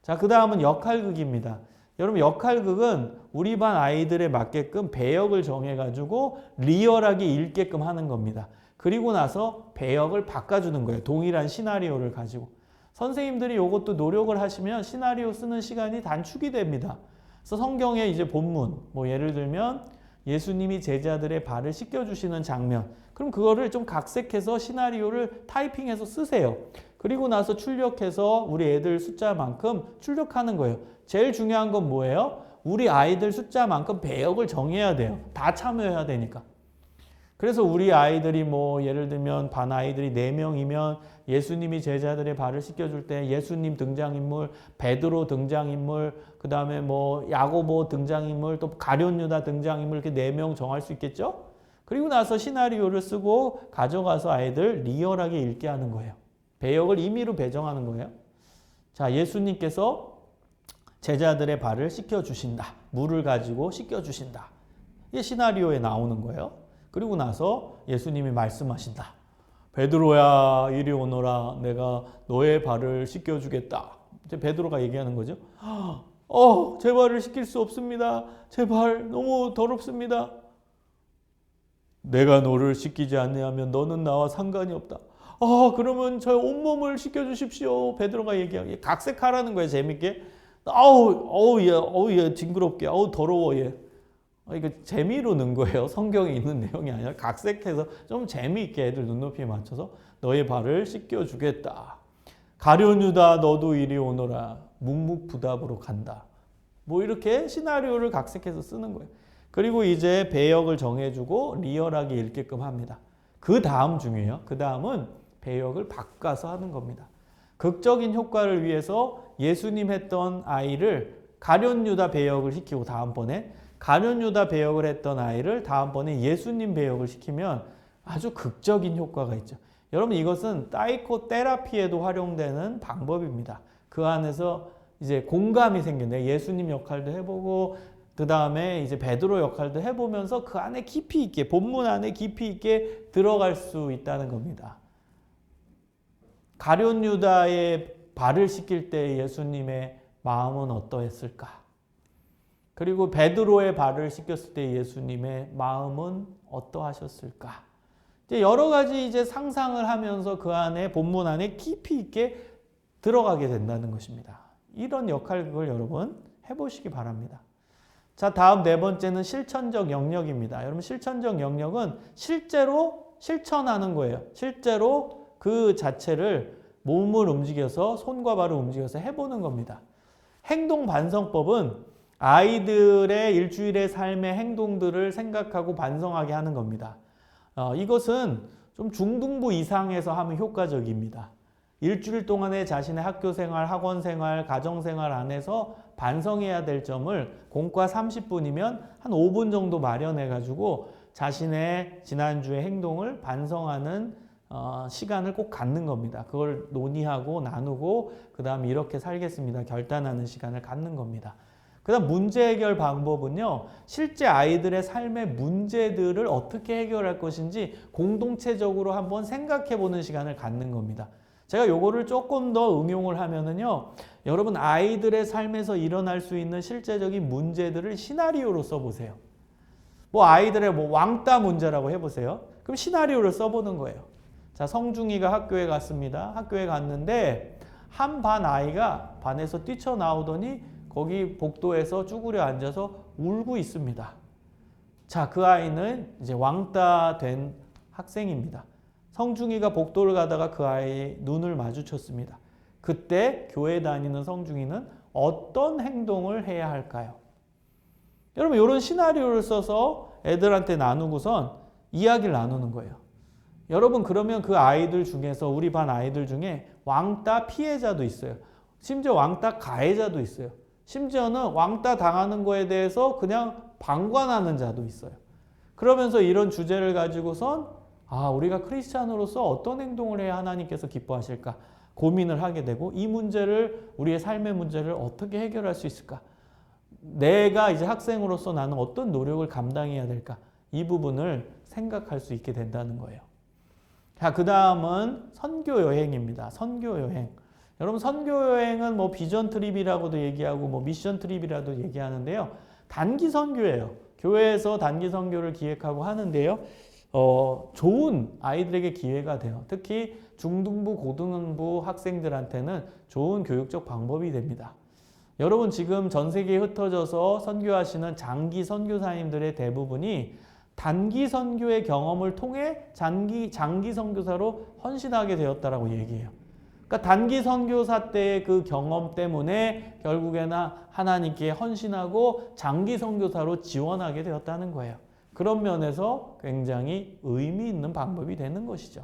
자, 그 다음은 역할극입니다. 여러분 역할극은 우리 반 아이들에 맞게끔 배역을 정해가지고 리얼하게 읽게끔 하는 겁니다. 그리고 나서 배역을 바꿔주는 거예요. 동일한 시나리오를 가지고. 선생님들이 이것도 노력을 하시면 시나리오 쓰는 시간이 단축이 됩니다. 그래서 성경의 이제 본문, 뭐 예를 들면 예수님이 제자들의 발을 씻겨주시는 장면. 그럼 그거를 좀 각색해서 시나리오를 타이핑해서 쓰세요. 그리고 나서 출력해서 우리 애들 숫자만큼 출력하는 거예요. 제일 중요한 건 뭐예요? 우리 아이들 숫자만큼 배역을 정해야 돼요. 다 참여해야 되니까. 그래서 우리 아이들이 뭐 예를 들면 반 아이들이 4명이면 예수님이 제자들의 발을 씻겨줄 때 예수님 등장인물, 베드로 등장인물, 그 다음에 뭐 야고보 등장인물, 또 가룟 유다 등장인물 이렇게 4명 정할 수 있겠죠? 그리고 나서 시나리오를 쓰고 가져가서 아이들 리얼하게 읽게 하는 거예요. 배역을 임의로 배정하는 거예요. 자, 예수님께서 제자들의 발을 씻겨주신다. 물을 가지고 씻겨주신다. 이게 시나리오에 나오는 거예요. 그리고 나서 예수님이 말씀하신다. 베드로야 이리 오너라. 내가 너의 발을 씻겨주겠다. 이제 베드로가 얘기하는 거죠. 제 발을 씻길 수 없습니다. 제 발 너무 더럽습니다. 내가 너를 씻기지 않으면 너는 나와 상관이 없다. 그러면 저 온몸을 씻겨주십시오. 베드로가 얘기하고 각색하라는 거예요. 재밌게. 얘 징그럽게. 더러워 얘. 이거 재미로 넣은 거예요. 성경에 있는 내용이 아니라 각색해서 좀 재미있게 애들 눈높이에 맞춰서 너의 발을 씻겨주겠다. 가룟 유다 너도 이리 오너라. 묵묵부답으로 간다. 뭐 이렇게 시나리오를 각색해서 쓰는 거예요. 그리고 이제 배역을 정해주고 리얼하게 읽게끔 합니다. 그 다음 중요해요. 그 다음은 배역을 바꿔서 하는 겁니다. 극적인 효과를 위해서 예수님 했던 아이를 가룟 유다 배역을 시키고 다음번에 가룟 유다 배역을 했던 아이를 다음번에 예수님 배역을 시키면 아주 극적인 효과가 있죠. 여러분 이것은 사이코테라피에도 활용되는 방법입니다. 그 안에서 이제 공감이 생긴다. 예수님 역할도 해보고 그 다음에 이제 베드로 역할도 해보면서 그 안에 깊이 있게 본문 안에 깊이 있게 들어갈 수 있다는 겁니다. 가룟 유다의 발을 씻길 때 예수님의 마음은 어떠했을까? 그리고 베드로의 발을 씻겼을 때 예수님의 마음은 어떠하셨을까? 이제 여러 가지 이제 상상을 하면서 그 안에 본문 안에 깊이 있게 들어가게 된다는 것입니다. 이런 역할을 여러분 해보시기 바랍니다. 자, 다음 네 번째는 실천적 영역입니다. 여러분 실천적 영역은 실제로 실천하는 거예요. 실제로 그 자체를 몸을 움직여서 손과 발을 움직여서 해보는 겁니다. 행동 반성법은 아이들의 일주일의 삶의 행동들을 생각하고 반성하게 하는 겁니다. 이것은 좀 중등부 이상에서 하면 효과적입니다. 일주일 동안의 자신의 학교 생활, 학원 생활, 가정 생활 안에서 반성해야 될 점을 공과 30분이면 한 5분 정도 마련해 가지고 자신의 지난주의 행동을 반성하는 시간을 꼭 갖는 겁니다. 그걸 논의하고 나누고 그 다음에 이렇게 살겠습니다. 결단하는 시간을 갖는 겁니다. 그 다음 문제 해결 방법은요. 실제 아이들의 삶의 문제들을 어떻게 해결할 것인지 공동체적으로 한번 생각해 보는 시간을 갖는 겁니다. 제가 요거를 조금 더 응용을 하면은요. 여러분 아이들의 삶에서 일어날 수 있는 실제적인 문제들을 시나리오로 써보세요. 뭐 아이들의 뭐 왕따 문제라고 해보세요. 그럼 시나리오를 써보는 거예요. 자, 성중이가 학교에 갔습니다. 학교에 갔는데 한 반 아이가 반에서 뛰쳐나오더니 거기 복도에서 쭈그려 앉아서 울고 있습니다. 자, 그 아이는 이제 왕따 된 학생입니다. 성중이가 복도를 가다가 그 아이의 눈을 마주쳤습니다. 그때 교회 다니는 성중이는 어떤 행동을 해야 할까요? 여러분 이런 시나리오를 써서 애들한테 나누고선 이야기를 나누는 거예요. 여러분 그러면 그 아이들 중에서 우리 반 아이들 중에 왕따 피해자도 있어요. 심지어 왕따 가해자도 있어요. 심지어는 왕따 당하는 거에 대해서 그냥 방관하는 자도 있어요. 그러면서 이런 주제를 가지고선 우리가 크리스찬으로서 어떤 행동을 해야 하나님께서 기뻐하실까 고민을 하게 되고 이 문제를 우리의 삶의 문제를 어떻게 해결할 수 있을까? 내가 이제 학생으로서 나는 어떤 노력을 감당해야 될까? 이 부분을 생각할 수 있게 된다는 거예요. 자, 그 다음은 선교 여행입니다. 선교 여행. 여러분 선교 여행은 뭐 비전 트립이라고도 얘기하고 뭐 미션 트립이라도 얘기하는데요. 단기 선교예요. 교회에서 단기 선교를 기획하고 하는데요. 좋은 아이들에게 기회가 돼요. 특히 중등부, 고등부 학생들한테는 좋은 교육적 방법이 됩니다. 여러분 지금 전 세계에 흩어져서 선교하시는 장기 선교사님들의 대부분이 단기 선교의 경험을 통해 장기 선교사로 헌신하게 되었다라고 얘기해요. 그러니까 단기 선교사 때의 그 경험 때문에 결국에는 하나님께 헌신하고 장기 선교사로 지원하게 되었다는 거예요. 그런 면에서 굉장히 의미 있는 방법이 되는 것이죠.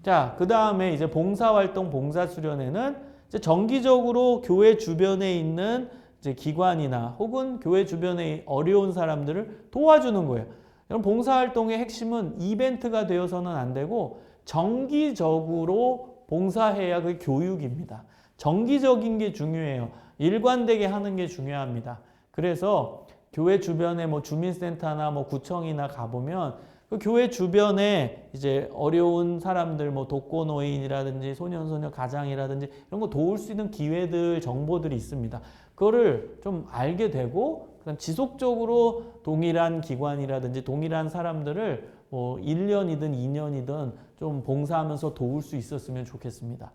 자, 그 다음에 이제 봉사활동, 봉사수련회는 이제 정기적으로 교회 주변에 있는 이제 기관이나 혹은 교회 주변에 어려운 사람들을 도와주는 거예요. 여러분, 봉사활동의 핵심은 이벤트가 되어서는 안 되고 정기적으로 봉사해야 그게 교육입니다. 정기적인 게 중요해요. 일관되게 하는 게 중요합니다. 그래서 교회 주변에 뭐 주민센터나 뭐 구청이나 가보면 그 교회 주변에 이제 어려운 사람들 뭐 독거노인이라든지 소년소녀 가장이라든지 이런 거 도울 수 있는 기회들 정보들이 있습니다. 그거를 좀 알게 되고 그다음 지속적으로 동일한 기관이라든지 동일한 사람들을 뭐 1년이든 2년이든 좀 봉사하면서 도울 수 있었으면 좋겠습니다.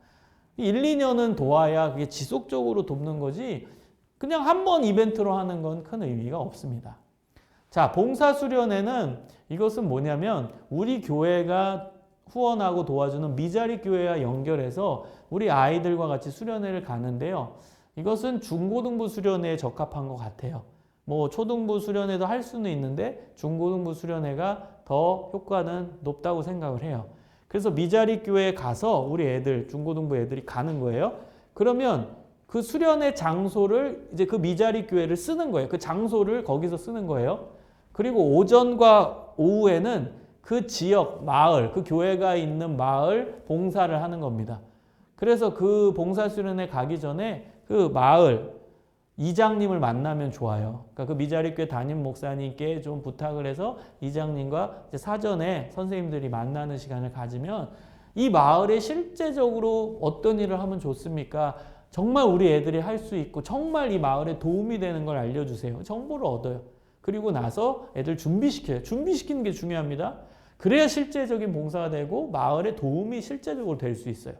1, 2년은 도와야 그게 지속적으로 돕는 거지 그냥 한 번 이벤트로 하는 건 큰 의미가 없습니다. 자, 봉사수련회는 이것은 뭐냐면 우리 교회가 후원하고 도와주는 미자립 교회와 연결해서 우리 아이들과 같이 수련회를 가는데요. 이것은 중고등부 수련회에 적합한 것 같아요. 뭐 초등부 수련회도 할 수는 있는데 중고등부 수련회가 더 효과는 높다고 생각을 해요. 그래서 미자립 교회에 가서 우리 애들, 중고등부 애들이 가는 거예요. 그러면 그 수련회 장소를 이제 그 미자립 교회를 쓰는 거예요. 그 장소를 거기서 쓰는 거예요. 그리고 오전과 오후에는 그 지역, 마을, 그 교회가 있는 마을 봉사를 하는 겁니다. 그래서 그 봉사 수련회 가기 전에 그 마을 이장님을 만나면 좋아요. 그러니까 그 미자립교회 담임 목사님께 좀 부탁을 해서 이장님과 사전에 선생님들이 만나는 시간을 가지면 이 마을에 실제적으로 어떤 일을 하면 좋습니까? 정말 우리 애들이 할 수 있고 정말 이 마을에 도움이 되는 걸 알려주세요. 정보를 얻어요. 그리고 나서 애들 준비시켜요. 준비시키는 게 중요합니다. 그래야 실제적인 봉사가 되고 마을에 도움이 실제적으로 될 수 있어요.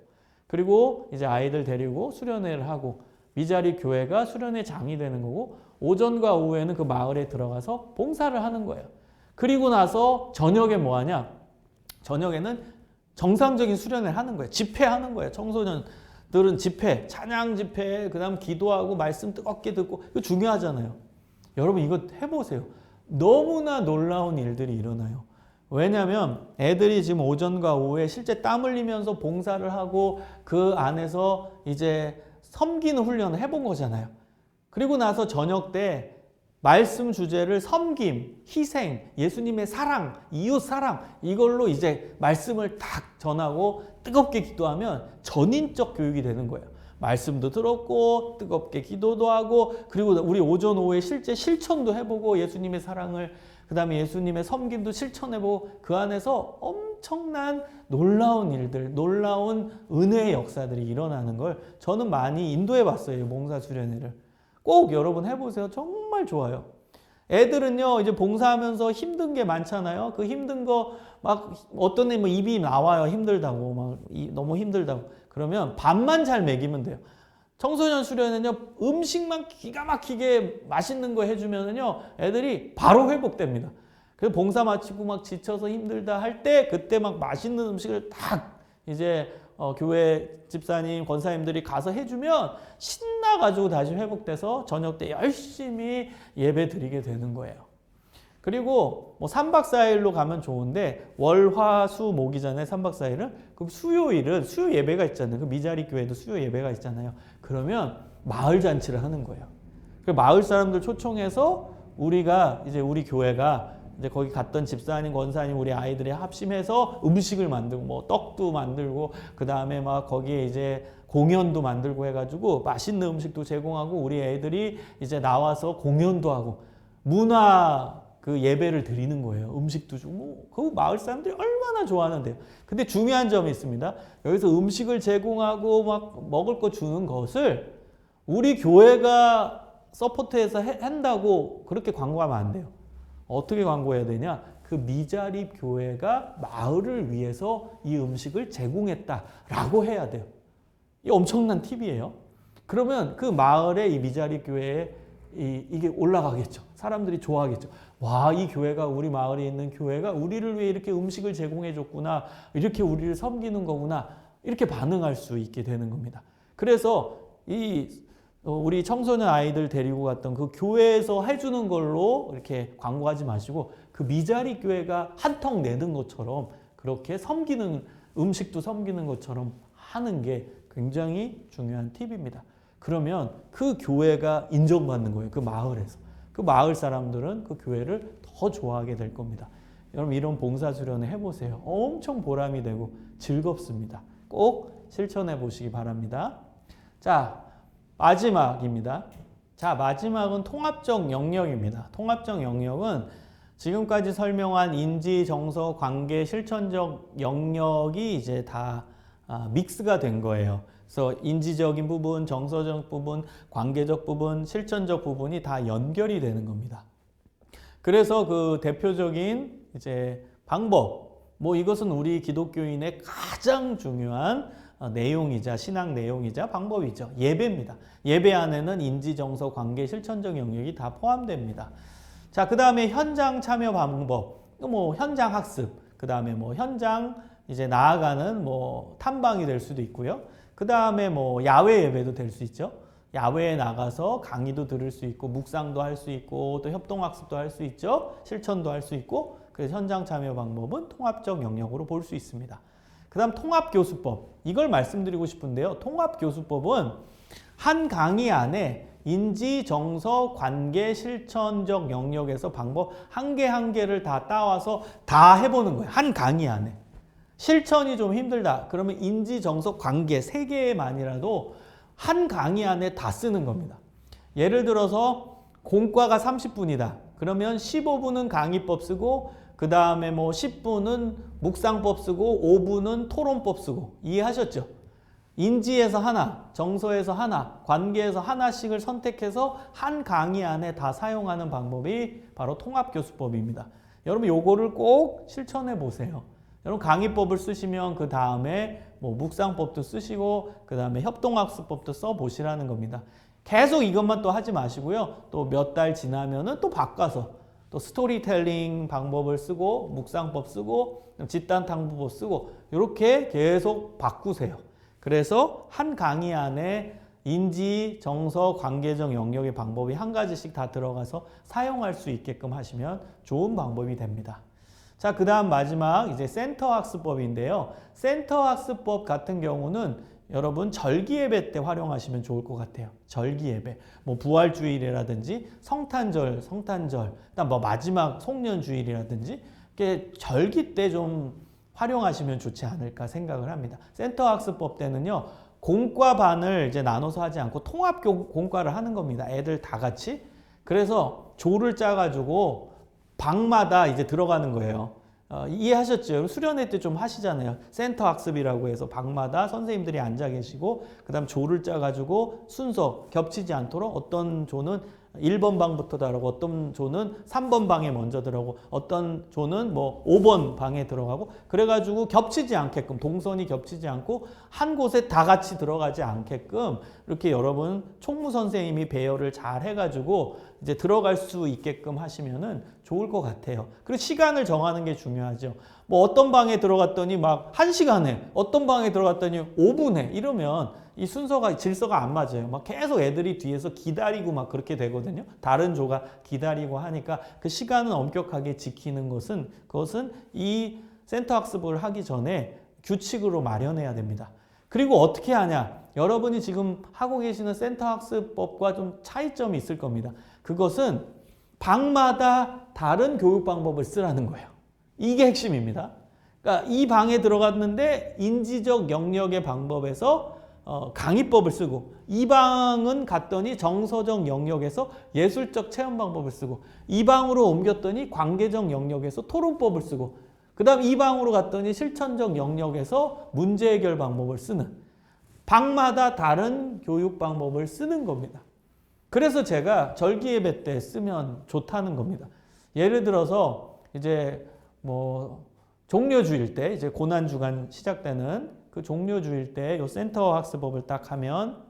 그리고 이제 아이들 데리고 수련회를 하고 미자립 교회가 수련회 장이 되는 거고 오전과 오후에는 그 마을에 들어가서 봉사를 하는 거예요. 그리고 나서 저녁에 뭐 하냐? 저녁에는 정상적인 수련회를 하는 거예요. 집회하는 거예요. 청소년들은 집회, 찬양 집회, 그 다음 기도하고 말씀 뜨겁게 듣고 이거 중요하잖아요. 여러분 이거 해보세요. 너무나 놀라운 일들이 일어나요. 왜냐하면 애들이 지금 오전과 오후에 실제 땀 흘리면서 봉사를 하고 그 안에서 이제 섬기는 훈련을 해본 거잖아요. 그리고 나서 저녁 때 말씀 주제를 섬김, 희생, 예수님의 사랑, 이웃 사랑 이걸로 이제 말씀을 딱 전하고 뜨겁게 기도하면 전인적 교육이 되는 거예요. 말씀도 들었고 뜨겁게 기도도 하고 그리고 우리 오전 오후에 실제 실천도 해보고 예수님의 사랑을 그 다음에 예수님의 섬김도 실천해보고 그 안에서 엄청난 놀라운 일들, 놀라운 은혜의 역사들이 일어나는 걸 저는 많이 인도해 봤어요. 봉사 수련회를. 꼭 여러분 해보세요. 정말 좋아요. 애들은요 이제 봉사하면서 힘든 게 많잖아요. 그 힘든 거 막 어떤 애 뭐 입이 나와요. 힘들다고 막 너무 힘들다고. 그러면 밥만 잘 먹이면 돼요. 청소년 수련회는요 음식만 기가 막히게 맛있는 거 해주면은요 애들이 바로 회복됩니다. 그래서 봉사 마치고 막 지쳐서 힘들다 할 때 그때 막 맛있는 음식을 딱 이제 교회 집사님, 권사님들이 가서 해주면 신나가지고 다시 회복돼서 저녁 때 열심히 예배 드리게 되는 거예요. 그리고 뭐 3박 4일로 가면 좋은데 월, 화, 수, 목이잖아요. 3박 4일은. 그럼 수요일은 수요 예배가 있잖아요. 그 미자립 교회도 수요 예배가 있잖아요. 그러면 마을 잔치를 하는 거예요. 그 마을 사람들 초청해서 우리가 이제 우리 교회가 이제 거기 갔던 집사님, 권사님, 우리 아이들이 합심해서 음식을 만들고 뭐 떡도 만들고 그 다음에 막 거기에 이제 공연도 만들고 해가지고 맛있는 음식도 제공하고 우리 애들이 이제 나와서 공연도 하고 문화 그 예배를 드리는 거예요. 음식도 주고 그 마을 사람들이 얼마나 좋아하는데요. 근데 중요한 점이 있습니다. 여기서 음식을 제공하고 막 먹을 거 주는 것을 우리 교회가 서포트해서 한다고 그렇게 광고하면 안 돼요. 어떻게 광고해야 되냐? 그 미자립 교회가 마을을 위해서 이 음식을 제공했다라고 해야 돼요. 이 엄청난 팁이에요. 그러면 그 마을에 이 미자립 교회에 이게 올라가겠죠. 사람들이 좋아하겠죠. 와, 이 교회가 우리 마을에 있는 교회가 우리를 위해 이렇게 음식을 제공해 줬구나. 이렇게 우리를 섬기는 거구나. 이렇게 반응할 수 있게 되는 겁니다. 그래서 우리 청소년 아이들 데리고 갔던 그 교회에서 해주는 걸로 이렇게 광고하지 마시고 그 미자립 교회가 한턱 내는 것처럼 그렇게 섬기는 음식도 섬기는 것처럼 하는 게 굉장히 중요한 팁입니다. 그러면 그 교회가 인정받는 거예요. 그 마을에서. 그 마을 사람들은 그 교회를 더 좋아하게 될 겁니다. 여러분 이런 봉사 수련회 해보세요. 엄청 보람이 되고 즐겁습니다. 꼭 실천해 보시기 바랍니다. 자, 마지막입니다. 자, 마지막은 통합적 영역입니다. 통합적 영역은 지금까지 설명한 인지, 정서, 관계, 실천적 영역이 이제 다 믹스가 된 거예요. 그래서 인지적인 부분, 정서적 부분, 관계적 부분, 실천적 부분이 다 연결이 되는 겁니다. 그래서 그 대표적인 이제 방법, 뭐 이것은 우리 기독교인의 가장 중요한 내용이자 신앙 내용이자 방법이죠. 예배입니다. 예배 안에는 인지, 정서, 관계, 실천적 영역이 다 포함됩니다. 자, 그 다음에 현장 참여 방법, 뭐 현장 학습, 그 다음에 뭐 현장 이제 나아가는 뭐 탐방이 될 수도 있고요. 그 다음에 뭐 야외 예배도 될 수 있죠. 야외에 나가서 강의도 들을 수 있고 묵상도 할 수 있고 또 협동학습도 할 수 있죠. 실천도 할 수 있고 그래서 현장 참여 방법은 통합적 영역으로 볼 수 있습니다. 그 다음 통합교수법 이걸 말씀드리고 싶은데요. 통합교수법은 한 강의 안에 인지, 정서, 관계, 실천적 영역에서 방법 한 개 한 개를 다 따와서 다 해보는 거예요. 한 강의 안에. 실천이 좀 힘들다. 그러면 인지, 정서, 관계 세 개만이라도 한 강의 안에 다 쓰는 겁니다. 예를 들어서 공과가 30분이다. 그러면 15분은 강의법 쓰고 그 다음에 뭐 10분은 묵상법 쓰고 5분은 토론법 쓰고 이해하셨죠? 인지에서 하나, 정서에서 하나, 관계에서 하나씩을 선택해서 한 강의 안에 다 사용하는 방법이 바로 통합교수법입니다. 여러분 요거를 꼭 실천해 보세요. 여러분 강의법을 쓰시면 그 다음에 뭐 묵상법도 쓰시고 그 다음에 협동학습법도 써보시라는 겁니다. 계속 이것만 또 하지 마시고요. 또 몇 달 지나면은 또 바꿔서 또 스토리텔링 방법을 쓰고 묵상법 쓰고 집단탐구법 쓰고 이렇게 계속 바꾸세요. 그래서 한 강의 안에 인지, 정서, 관계적 영역의 방법이 한 가지씩 다 들어가서 사용할 수 있게끔 하시면 좋은 방법이 됩니다. 자, 그 다음 마지막 이제 센터학습법인데요. 센터학습법 같은 경우는 여러분 절기예배 때 활용하시면 좋을 것 같아요. 절기예배, 뭐 부활주일이라든지 성탄절, 그다음 뭐 마지막 송년주일이라든지 이렇게 절기 때 좀 활용하시면 좋지 않을까 생각을 합니다. 센터학습법 때는요, 공과 반을 이제 나눠서 하지 않고 통합 공과를 하는 겁니다. 애들 다 같이. 그래서 조를 짜가지고 방마다 이제 들어가는 거예요. 이해하셨죠? 수련회 때 좀 하시잖아요. 센터 학습이라고 해서 방마다 선생님들이 앉아 계시고 그 다음 조를 짜가지고 순서 겹치지 않도록 어떤 조는 1번 방부터 들어가고 어떤 조는 3번 방에 먼저 들어가고 어떤 조는 뭐 5번 방에 들어가고 그래가지고 겹치지 않게끔 동선이 겹치지 않고 한 곳에 다 같이 들어가지 않게끔 이렇게 여러분 총무 선생님이 배열을 잘 해가지고 이제 들어갈 수 있게끔 하시면은 좋을 것 같아요. 그리고 시간을 정하는 게 중요하죠. 뭐 어떤 방에 들어갔더니 막 1시간에 어떤 방에 들어갔더니 5분에 이러면 이 순서가 질서가 안 맞아요. 막 계속 애들이 뒤에서 기다리고 막 그렇게 되거든요. 다른 조가 기다리고 하니까 그 시간은 엄격하게 지키는 것은 그것은 이 센터 학습을 하기 전에 규칙으로 마련해야 됩니다. 그리고 어떻게 하냐? 여러분이 지금 하고 계시는 센터 학습법과 좀 차이점이 있을 겁니다. 그것은 방마다 다른 교육 방법을 쓰라는 거예요. 이게 핵심입니다. 그러니까 이 방에 들어갔는데 인지적 영역의 방법에서 강의법을 쓰고 이 방은 갔더니 정서적 영역에서 예술적 체험 방법을 쓰고 이 방으로 옮겼더니 관계적 영역에서 토론법을 쓰고 그 다음 이 방으로 갔더니 실천적 영역에서 문제 해결 방법을 쓰는 방마다 다른 교육 방법을 쓰는 겁니다. 그래서 제가 절기예배 때 쓰면 좋다는 겁니다. 예를 들어서 이제 뭐 종료주일 때 이제 고난주간 시작되는 그 종료주일 때 요 센터 학습법을 딱 하면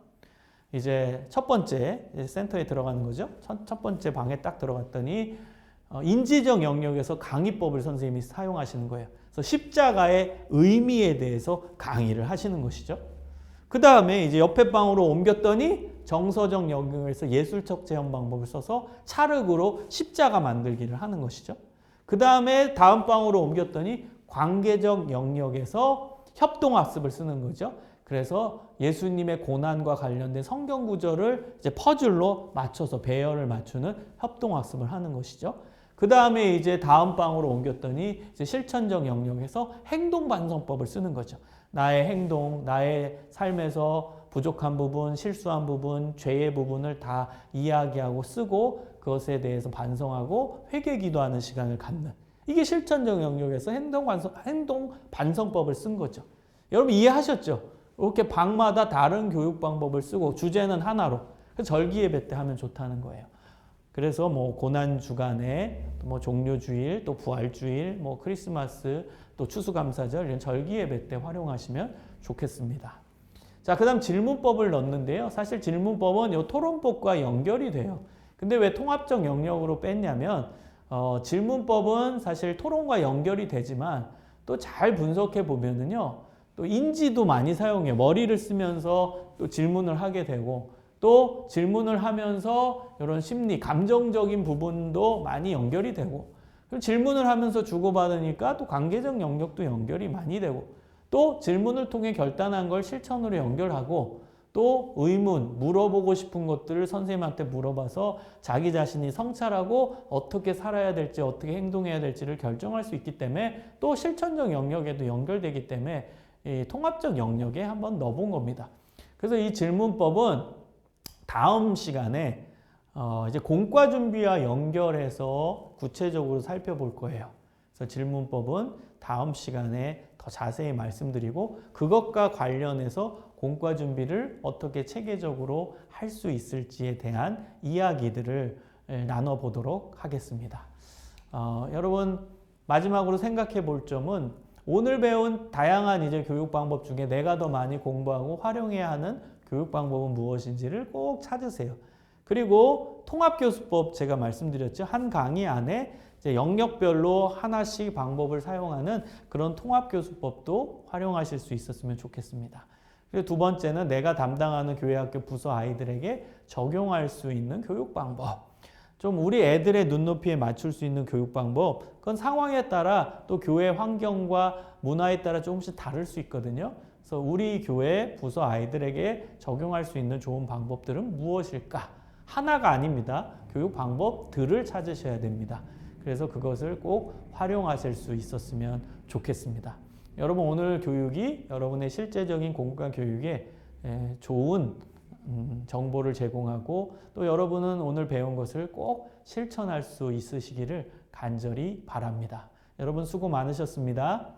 이제 첫 번째 센터에 들어가는 거죠. 첫 번째 방에 딱 들어갔더니 인지적 영역에서 강의법을 선생님이 사용하시는 거예요. 그래서 십자가의 의미에 대해서 강의를 하시는 것이죠. 그 다음에 이제 옆에 방으로 옮겼더니 정서적 영역에서 예술적 체험 방법을 써서 찰흙으로 십자가 만들기를 하는 것이죠. 그 다음에 다음 방으로 옮겼더니 관계적 영역에서 협동학습을 쓰는 거죠. 그래서 예수님의 고난과 관련된 성경 구절을 이제 퍼즐로 맞춰서 배열을 맞추는 협동학습을 하는 것이죠. 그 다음에 이제 다음 방으로 옮겼더니 이제 실천적 영역에서 행동반성법을 쓰는 거죠. 나의 행동, 나의 삶에서 부족한 부분, 실수한 부분, 죄의 부분을 다 이야기하고 쓰고 그것에 대해서 반성하고 회개 기도하는 시간을 갖는 이게 실천적 영역에서 행동 반성법을 쓴 거죠. 여러분 이해하셨죠? 이렇게 방마다 다른 교육 방법을 쓰고 주제는 하나로 절기예배 때 하면 좋다는 거예요. 그래서 뭐 고난 주간에 뭐 종료주일, 또 부활주일, 뭐 크리스마스, 또 추수감사절 이런 절기예배 때 활용하시면 좋겠습니다. 자, 그다음 질문법을 넣는데요. 사실 질문법은 이 토론법과 연결이 돼요. 근데 왜 통합적 영역으로 뺐냐면 질문법은 사실 토론과 연결이 되지만 또 잘 분석해 보면은요. 또 인지도 많이 사용해요. 머리를 쓰면서 또 질문을 하게 되고 또 질문을 하면서 이런 심리, 감정적인 부분도 많이 연결이 되고 그럼 질문을 하면서 주고받으니까 또 관계적 영역도 연결이 많이 되고 또 질문을 통해 결단한 걸 실천으로 연결하고 또 의문, 물어보고 싶은 것들을 선생님한테 물어봐서 자기 자신이 성찰하고 어떻게 살아야 될지, 어떻게 행동해야 될지를 결정할 수 있기 때문에 또 실천적 영역에도 연결되기 때문에 이 통합적 영역에 한번 넣어본 겁니다. 그래서 이 질문법은 다음 시간에 이제 공과 준비와 연결해서 구체적으로 살펴볼 거예요. 그래서 질문법은 다음 시간에 더 자세히 말씀드리고 그것과 관련해서 공과 준비를 어떻게 체계적으로 할 수 있을지에 대한 이야기들을 나눠보도록 하겠습니다. 여러분 마지막으로 생각해 볼 점은 오늘 배운 다양한 이제 교육 방법 중에 내가 더 많이 공부하고 활용해야 하는 교육 방법은 무엇인지를 꼭 찾으세요. 그리고 통합교수법 제가 말씀드렸죠. 한 강의 안에 이제 영역별로 하나씩 방법을 사용하는 그런 통합교수법도 활용하실 수 있었으면 좋겠습니다. 그리고 두 번째는 내가 담당하는 교회학교 부서 아이들에게 적용할 수 있는 교육 방법. 좀 우리 애들의 눈높이에 맞출 수 있는 교육 방법. 그건 상황에 따라 또 교회 환경과 문화에 따라 조금씩 다를 수 있거든요. 그래서 우리 교회 부서 아이들에게 적용할 수 있는 좋은 방법들은 무엇일까? 하나가 아닙니다. 교육 방법들을 찾으셔야 됩니다. 그래서 그것을 꼭 활용하실 수 있었으면 좋겠습니다. 여러분 오늘 교육이 여러분의 실제적인 공과 교육에 좋은 정보를 제공하고 또 여러분은 오늘 배운 것을 꼭 실천할 수 있으시기를 간절히 바랍니다. 여러분 수고 많으셨습니다.